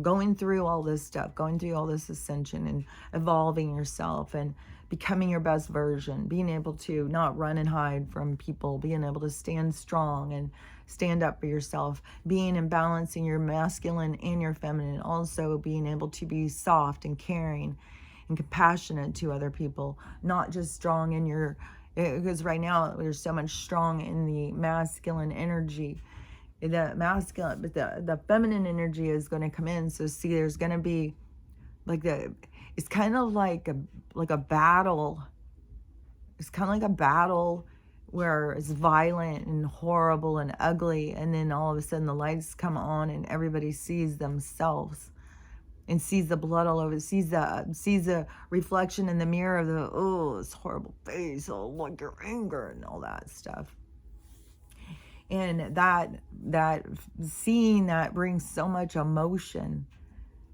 going through all this stuff, going through all this ascension and evolving yourself and becoming your best version, being able to not run and hide from people, being able to stand strong and stand up for yourself, being and balancing your masculine and your feminine, also being able to be soft and caring and compassionate to other people, not just strong in your, because right now there's so much strong in the masculine energy. The masculine, but the feminine energy is going to come in. So see, there's going to be like it's kind of like a battle. It's kind of like a battle where it's violent and horrible and ugly, and then all of a sudden the lights come on and everybody sees themselves and sees the blood all over, sees the reflection in the mirror of this horrible face, like your anger and all that stuff. And that seeing that brings so much emotion,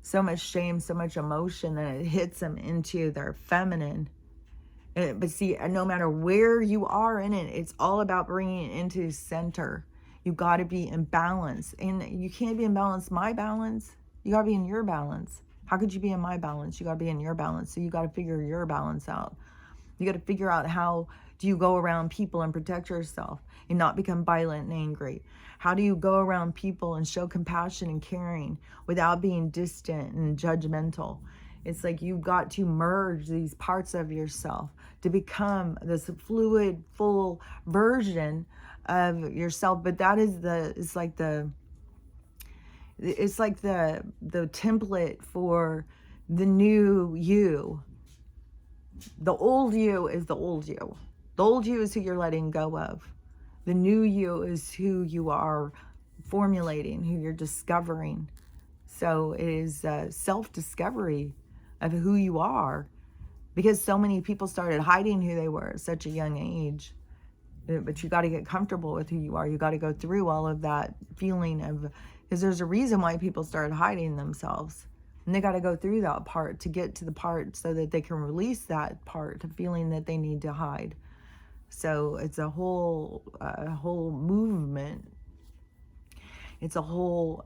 so much shame, so much emotion that it hits them into their feminine. But see, no matter where you are in it, it's all about bringing it into center. You got to be in balance. And you can't be in balance, my balance. You got to be in your balance. How could you be in my balance? You got to be in your balance. So you got to figure your balance out. You got to figure out how do you go around people and protect yourself and not become violent and angry? How do you go around people and show compassion and caring without being distant and judgmental? It's like you've got to merge these parts of yourself to become this fluid, full version of yourself. But that is it's like the template for the new you. The old you is the old you. The old you is who you're letting go of. The new you is who you are formulating, who you're discovering. So it is self-discovery of who you are, because so many people started hiding who they were at such a young age. But you got to get comfortable with who you are. You got to go through all of that feeling of, because there's a reason why people started hiding themselves. And they got to go through that part to get to the part so that they can release that part of feeling that they need to hide. So it's a whole movement. It's a whole,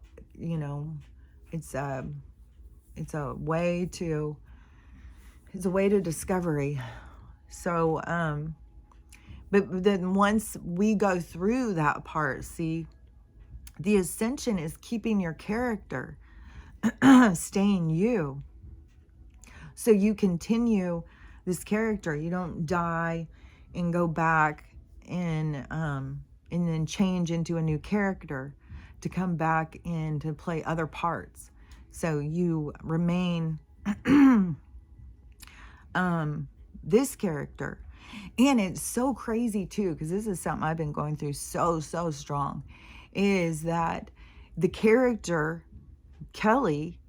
it's a way to discovery. So, but then once we go through that part, see, the ascension is keeping your character, staying you. So you continue this character. You don't die and go back and then change into a new character to come back in to play other parts. So you remain this character. And it's so crazy too, because this is something I've been going through so strong, is that the character Kelly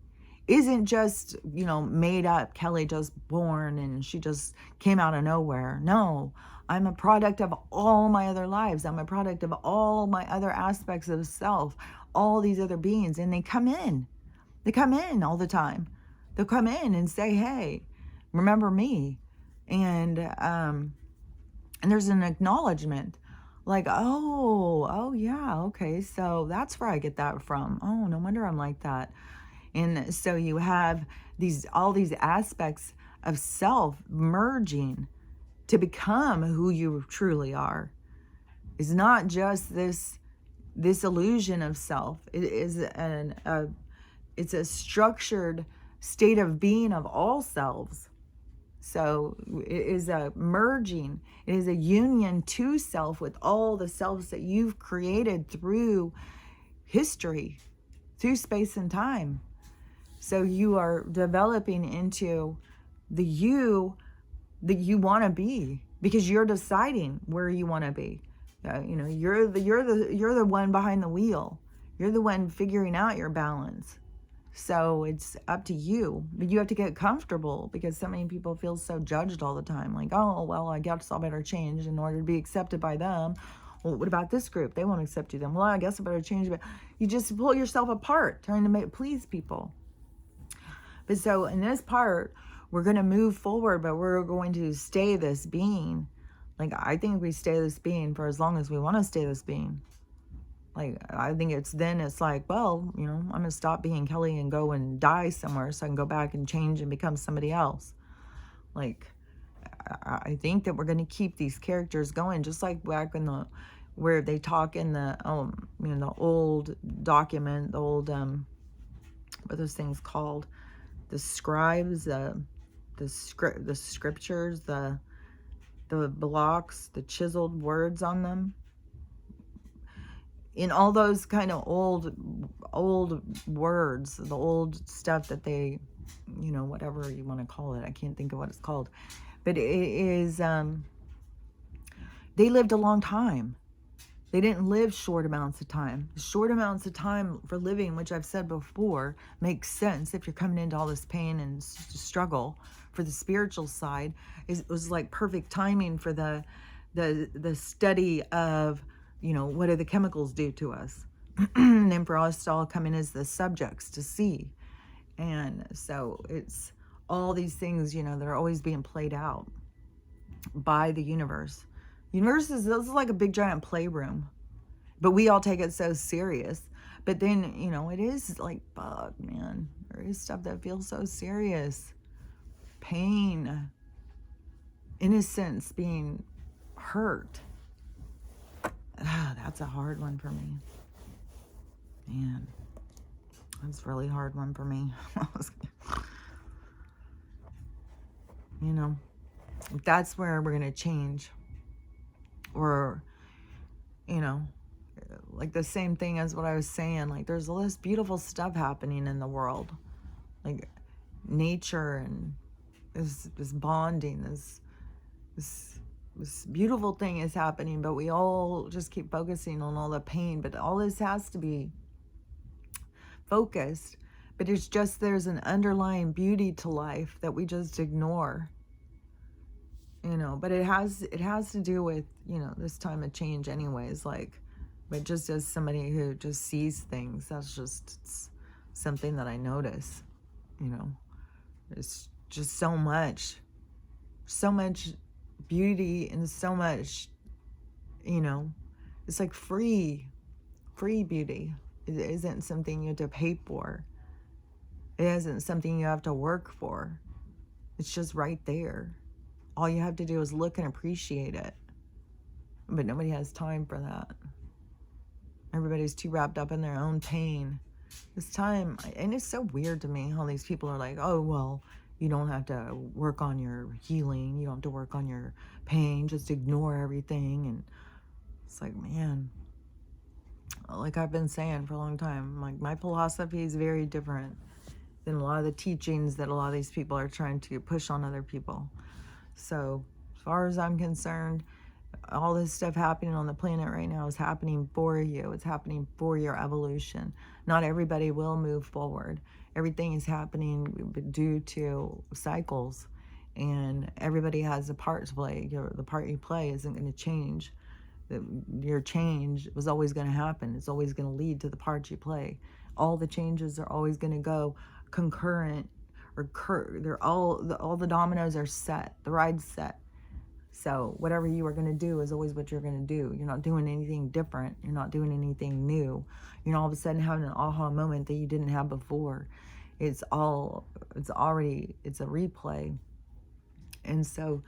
isn't just, made up. Kelly just born and she just came out of nowhere. No, I'm a product of all my other lives. I'm a product of all my other aspects of self, all these other beings. And they come in all the time. They'll come in and say, hey, remember me. And there's an acknowledgement, like, oh yeah, okay, so that's where I get that from. Oh, no wonder I'm like that. And so you have all these aspects of self merging to become who you truly are. It's not just this illusion of self. It is it's a structured state of being of all selves. So it is a merging. It is a union to self with all the selves that you've created through history, through space and time. So you are developing into the you that you want to be, because you're deciding where you want to be. You're the one behind the wheel. You're the one figuring out your balance. So it's up to you, but you have to get comfortable, because so many people feel so judged all the time. Like, oh, well, I guess I better change in order to be accepted by them. Well, what about this group? They won't accept you then. Well, I guess I better change. But you just pull yourself apart trying to please people. But so in this part, we're going to move forward, but we're going to stay this being. Like, I think we stay this being for as long as we want to stay this being. Like, I think it's like, well, I'm going to stop being Kelly and go and die somewhere so I can go back and change and become somebody else. Like, I think that we're going to keep these characters going, just like back in where they talk in the old document, the old, what are those things called? The scribes, the scriptures, the blocks, the chiseled words on them. In all those kind of old words, the old stuff that they, whatever you want to call it, I can't think of what it's called, but it is, they lived a long time. They didn't live short amounts of time. Short amounts of time for living, which I've said before, makes sense if you're coming into all this pain and struggle. For the spiritual side, it was like perfect timing for the study of, what do the chemicals do to us? And then for us to all come in as the subjects to see. And so it's all these things, that are always being played out by the universe. Universe is like a big giant playroom, but we all take it so serious. But then, it is like, fuck, man, there is stuff that feels so serious. Pain, innocence being hurt. That's a hard one for me. Man, that's a really hard one for me. You know, that's where we're going to change. Or, you know, like the same thing as what I was saying. Like, there's all this beautiful stuff happening in the world. Like, nature and this bonding, this beautiful thing is happening, but we all just keep focusing on all the pain. But all this has to be focused, but it's just there's an underlying beauty to life that we just ignore, you know. But it has to do with, you know, this time of change anyways. Like, but just as somebody who just sees things, that's just something that I notice, you know. It's just so much beauty and so much, you know, it's like free beauty. It isn't something you have to pay for. It isn't something you have to work for. It's just right there. All you have to do is look and appreciate it. But nobody has time for that. Everybody's too wrapped up in their own pain. This time, and it's so weird to me how these people are like, oh, well, you don't have to work on your healing. You don't have to work on your pain. Just ignore everything. And it's like, man, like I've been saying for a long time, like my philosophy is very different than a lot of the teachings that a lot of these people are trying to push on other people. So as far as I'm concerned, all this stuff happening on the planet right now is happening for you. It's happening for your evolution. Not everybody will move forward. Everything is happening due to cycles, and everybody has a part to play. The part you play isn't going to change. Your change was always going to happen. It's always going to lead to the part you play. All the changes are always going to go concurrent, or they're all the dominoes are set. The ride's set. So whatever you are going to do is always what you're going to do. You're not doing anything different. You're not doing anything new. You're not all of a sudden having an aha moment that you didn't have before. It's a replay. And so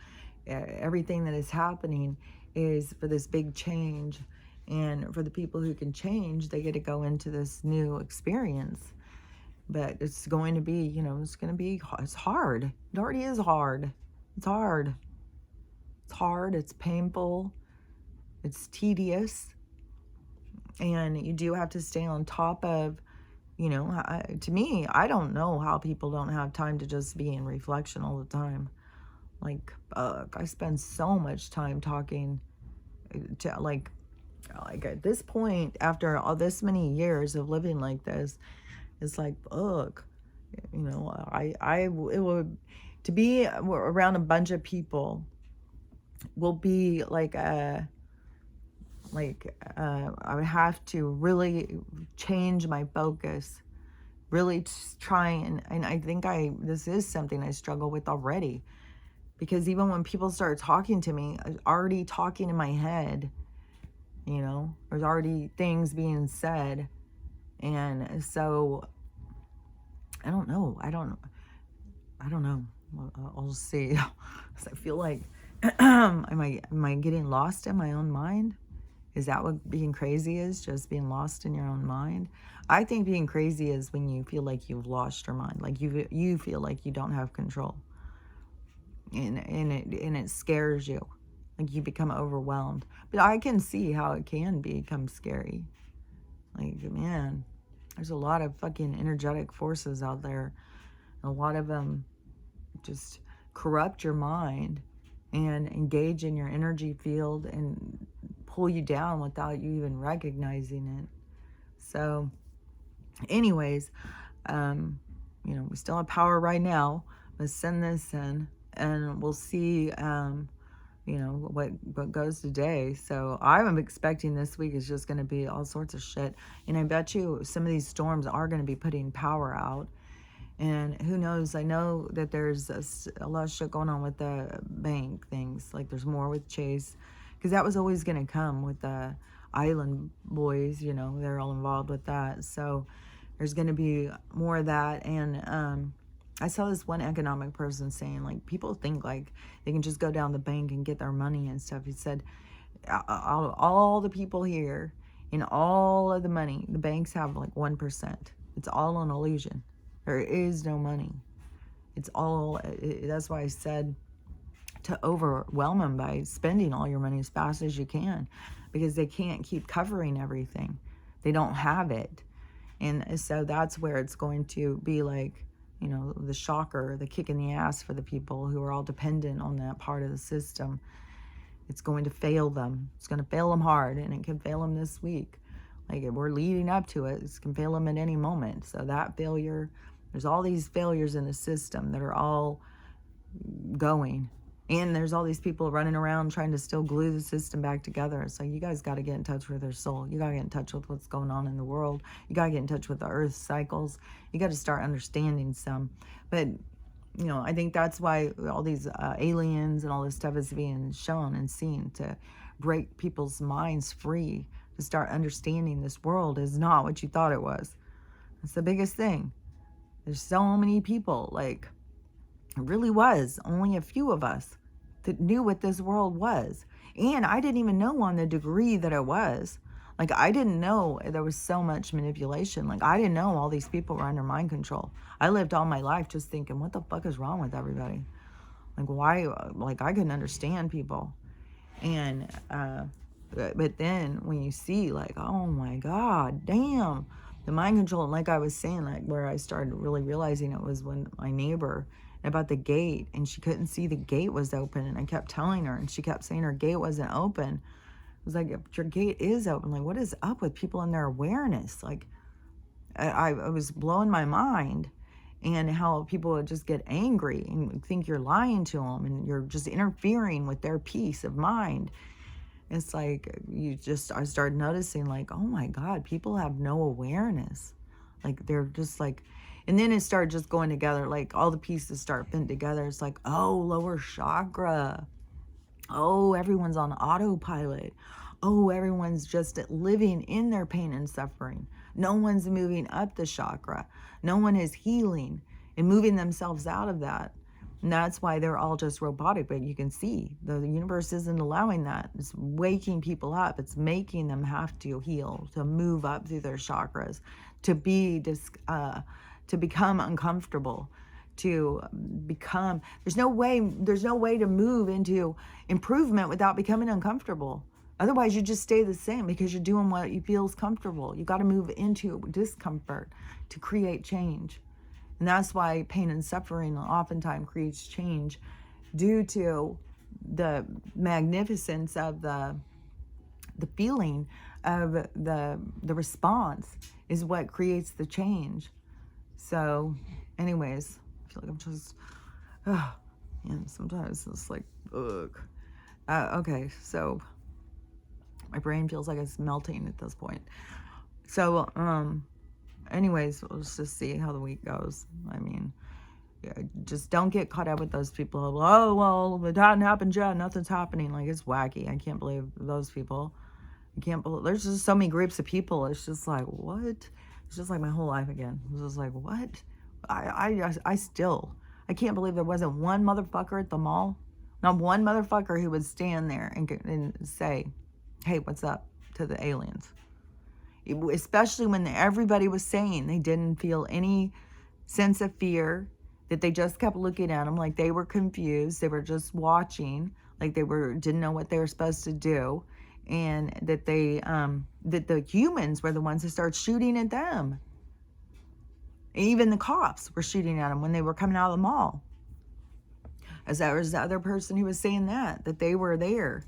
everything that is happening is for this big change. And for the people who can change, they get to go into this new experience. But it's going to be, you know, it's hard. It already is hard. It's hard. It's hard, it's painful, it's tedious, and you do have to stay on top of, you know, to me, I don't know how people don't have time to just be in reflection all the time. Like, I spend so much time talking to, like at this point, after all this many years of living like this, it's like, you know, it would, to be around a bunch of people will be like I would have to really change my focus, really try and I think this is something I struggle with already, because even when people start talking to me, I'm already talking in my head, you know, there's already things being said. And so I don't know. I'll see. I feel like am I getting lost in my own mind? Is that what being crazy is? Just being lost in your own mind? I think being crazy is when you feel like you've lost your mind, like you feel like you don't have control, and it scares you, like you become overwhelmed. But I can see how it can become scary. Like, man, there's a lot of fucking energetic forces out there. A lot of them just corrupt your mind and engage in your energy field and pull you down without you even recognizing it. So anyways, you know, we still have power right now. Let's send this in and we'll see, you know, what goes today. So I'm expecting this week is just going to be all sorts of shit. And I bet you some of these storms are going to be putting power out. And who knows, I know that there's a lot of shit going on with the bank things. Like there's more with Chase. Because that was always going to come with the Island boys, you know. They're all involved with that. So there's going to be more of that. And I saw this one economic person saying, like, people think, like, they can just go down the bank and get their money and stuff. He said, all the people here and all of the money, the banks have, like, 1%. It's all an illusion. There is no money. It's all, that's why I said to overwhelm them by spending all your money as fast as you can, because they can't keep covering everything. They don't have it. And so that's where it's going to be like, you know, the shocker, the kick in the ass for the people who are all dependent on that part of the system. It's going to fail them. It's going to fail them hard, and it can fail them this week. Like, we're leading up to it. It can fail them at any moment. So that failure, there's all these failures in the system that are all going. And there's all these people running around trying to still glue the system back together. It's like, you guys got to get in touch with their soul. You got to get in touch with what's going on in the world. You got to get in touch with the earth cycles. You got to start understanding some. But, you know, I think that's why all these aliens and all this stuff is being shown and seen, to break people's minds free, to start understanding this world is not what you thought it was. That's the biggest thing. There's so many people, like, it really was only a few of us that knew what this world was. And I didn't even know on the degree that it was. Like, I didn't know there was so much manipulation. Like, I didn't know all these people were under mind control. I lived all my life just thinking, what the fuck is wrong with everybody? Like, why? Like, I couldn't understand people. And, but then when you see, like, oh my God, damn, the mind control. And like I was saying, like, where I started really realizing it was when my neighbor, about the gate, and she couldn't see the gate was open, and I kept telling her, and she kept saying her gate wasn't open. I was like, your gate is open. Like, what is up with people and their awareness? Like, I was blowing my mind, and how people would just get angry and think you're lying to them, and you're just interfering with their peace of mind. It's like, I started noticing, like, oh my God, people have no awareness. Like, they're just like, and then it started just going together, like all the pieces start fitting together. It's like, oh, lower chakra. Oh, everyone's on autopilot. Oh, everyone's just living in their pain and suffering. No one's moving up the chakra. No one is healing and moving themselves out of that. And that's why they're all just robotic. But you can see the universe isn't allowing that. It's waking people up. It's making them have to heal, to move up through their chakras, to become uncomfortable, to become, there's no way to move into improvement without becoming uncomfortable. Otherwise, you just stay the same because you're doing what you feel is comfortable. You got to move into discomfort to create change. And that's why pain and suffering oftentimes creates change, due to the magnificence of the feeling of the response is what creates the change. So anyways, I feel like I'm just, and sometimes it's like, ugh. Okay, so my brain feels like it's melting at this point. So, anyways, let's just see how the week goes. I mean, yeah, just don't get caught up with those people. Oh, well, it hadn't happened yet. Nothing's happening. Like, it's wacky. I can't believe those people. I can't believe, there's just so many groups of people. It's just like, what? It's just like my whole life again. It's just like, what? I can't believe there wasn't one motherfucker at the mall. Not one motherfucker who would stand there and say, hey, what's up, to the aliens. Especially when everybody was saying they didn't feel any sense of fear, that they just kept looking at them like they were confused. They were just watching, like they didn't know what they were supposed to do. And that that the humans were the ones who started shooting at them. Even the cops were shooting at them when they were coming out of the mall. As there was the other person who was saying that they were there.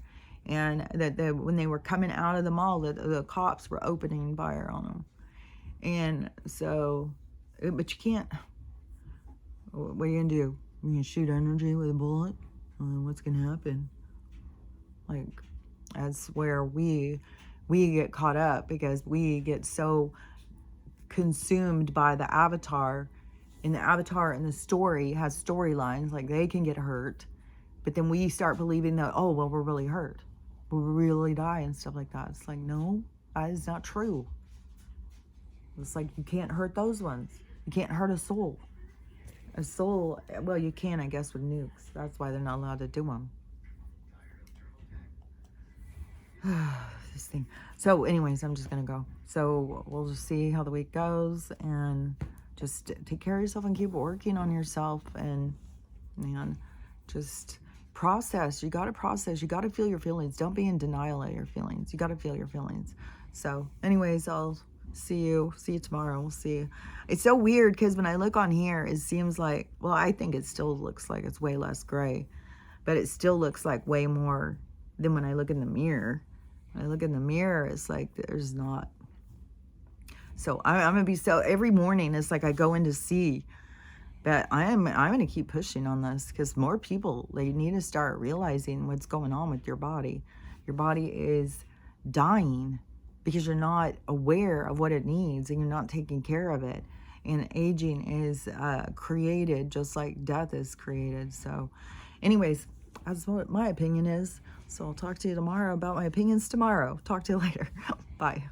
And that when they were coming out of the mall, the cops were opening fire on them. And so, but you can't, what are you going to do? You going to shoot energy with a bullet? What's going to happen? Like, that's where we get caught up, because we get so consumed by the avatar, and the avatar in the story has storylines, like they can get hurt, but then we start believing that, oh, well, we're really hurt, we'll really die and stuff like that. It's like, no, that is not true. It's like, you can't hurt those ones. You can't hurt a soul. A soul, well, you can, I guess, with nukes. That's why they're not allowed to do them. This thing. So anyways, I'm just going to go. So we'll just see how the week goes, and just take care of yourself and keep working on yourself. And, man, just process. You got to process. You got to feel your feelings. Don't be in denial of your feelings. You got to feel your feelings. So anyways, I'll see you tomorrow. We'll see. It's so weird because when I look on here, it seems like, well, I think it still looks like it's way less gray, but it still looks like way more than when I look in the mirror. When I look in the mirror, it's like there's not. So I'm gonna be, so every morning it's like I go in to see. But I'm going to keep pushing on this, because more people, they need to start realizing what's going on with your body. Your body is dying because you're not aware of what it needs, and you're not taking care of it. And aging is created just like death is created. So anyways, that's what my opinion is. So I'll talk to you tomorrow about my opinions tomorrow. Talk to you later. Bye.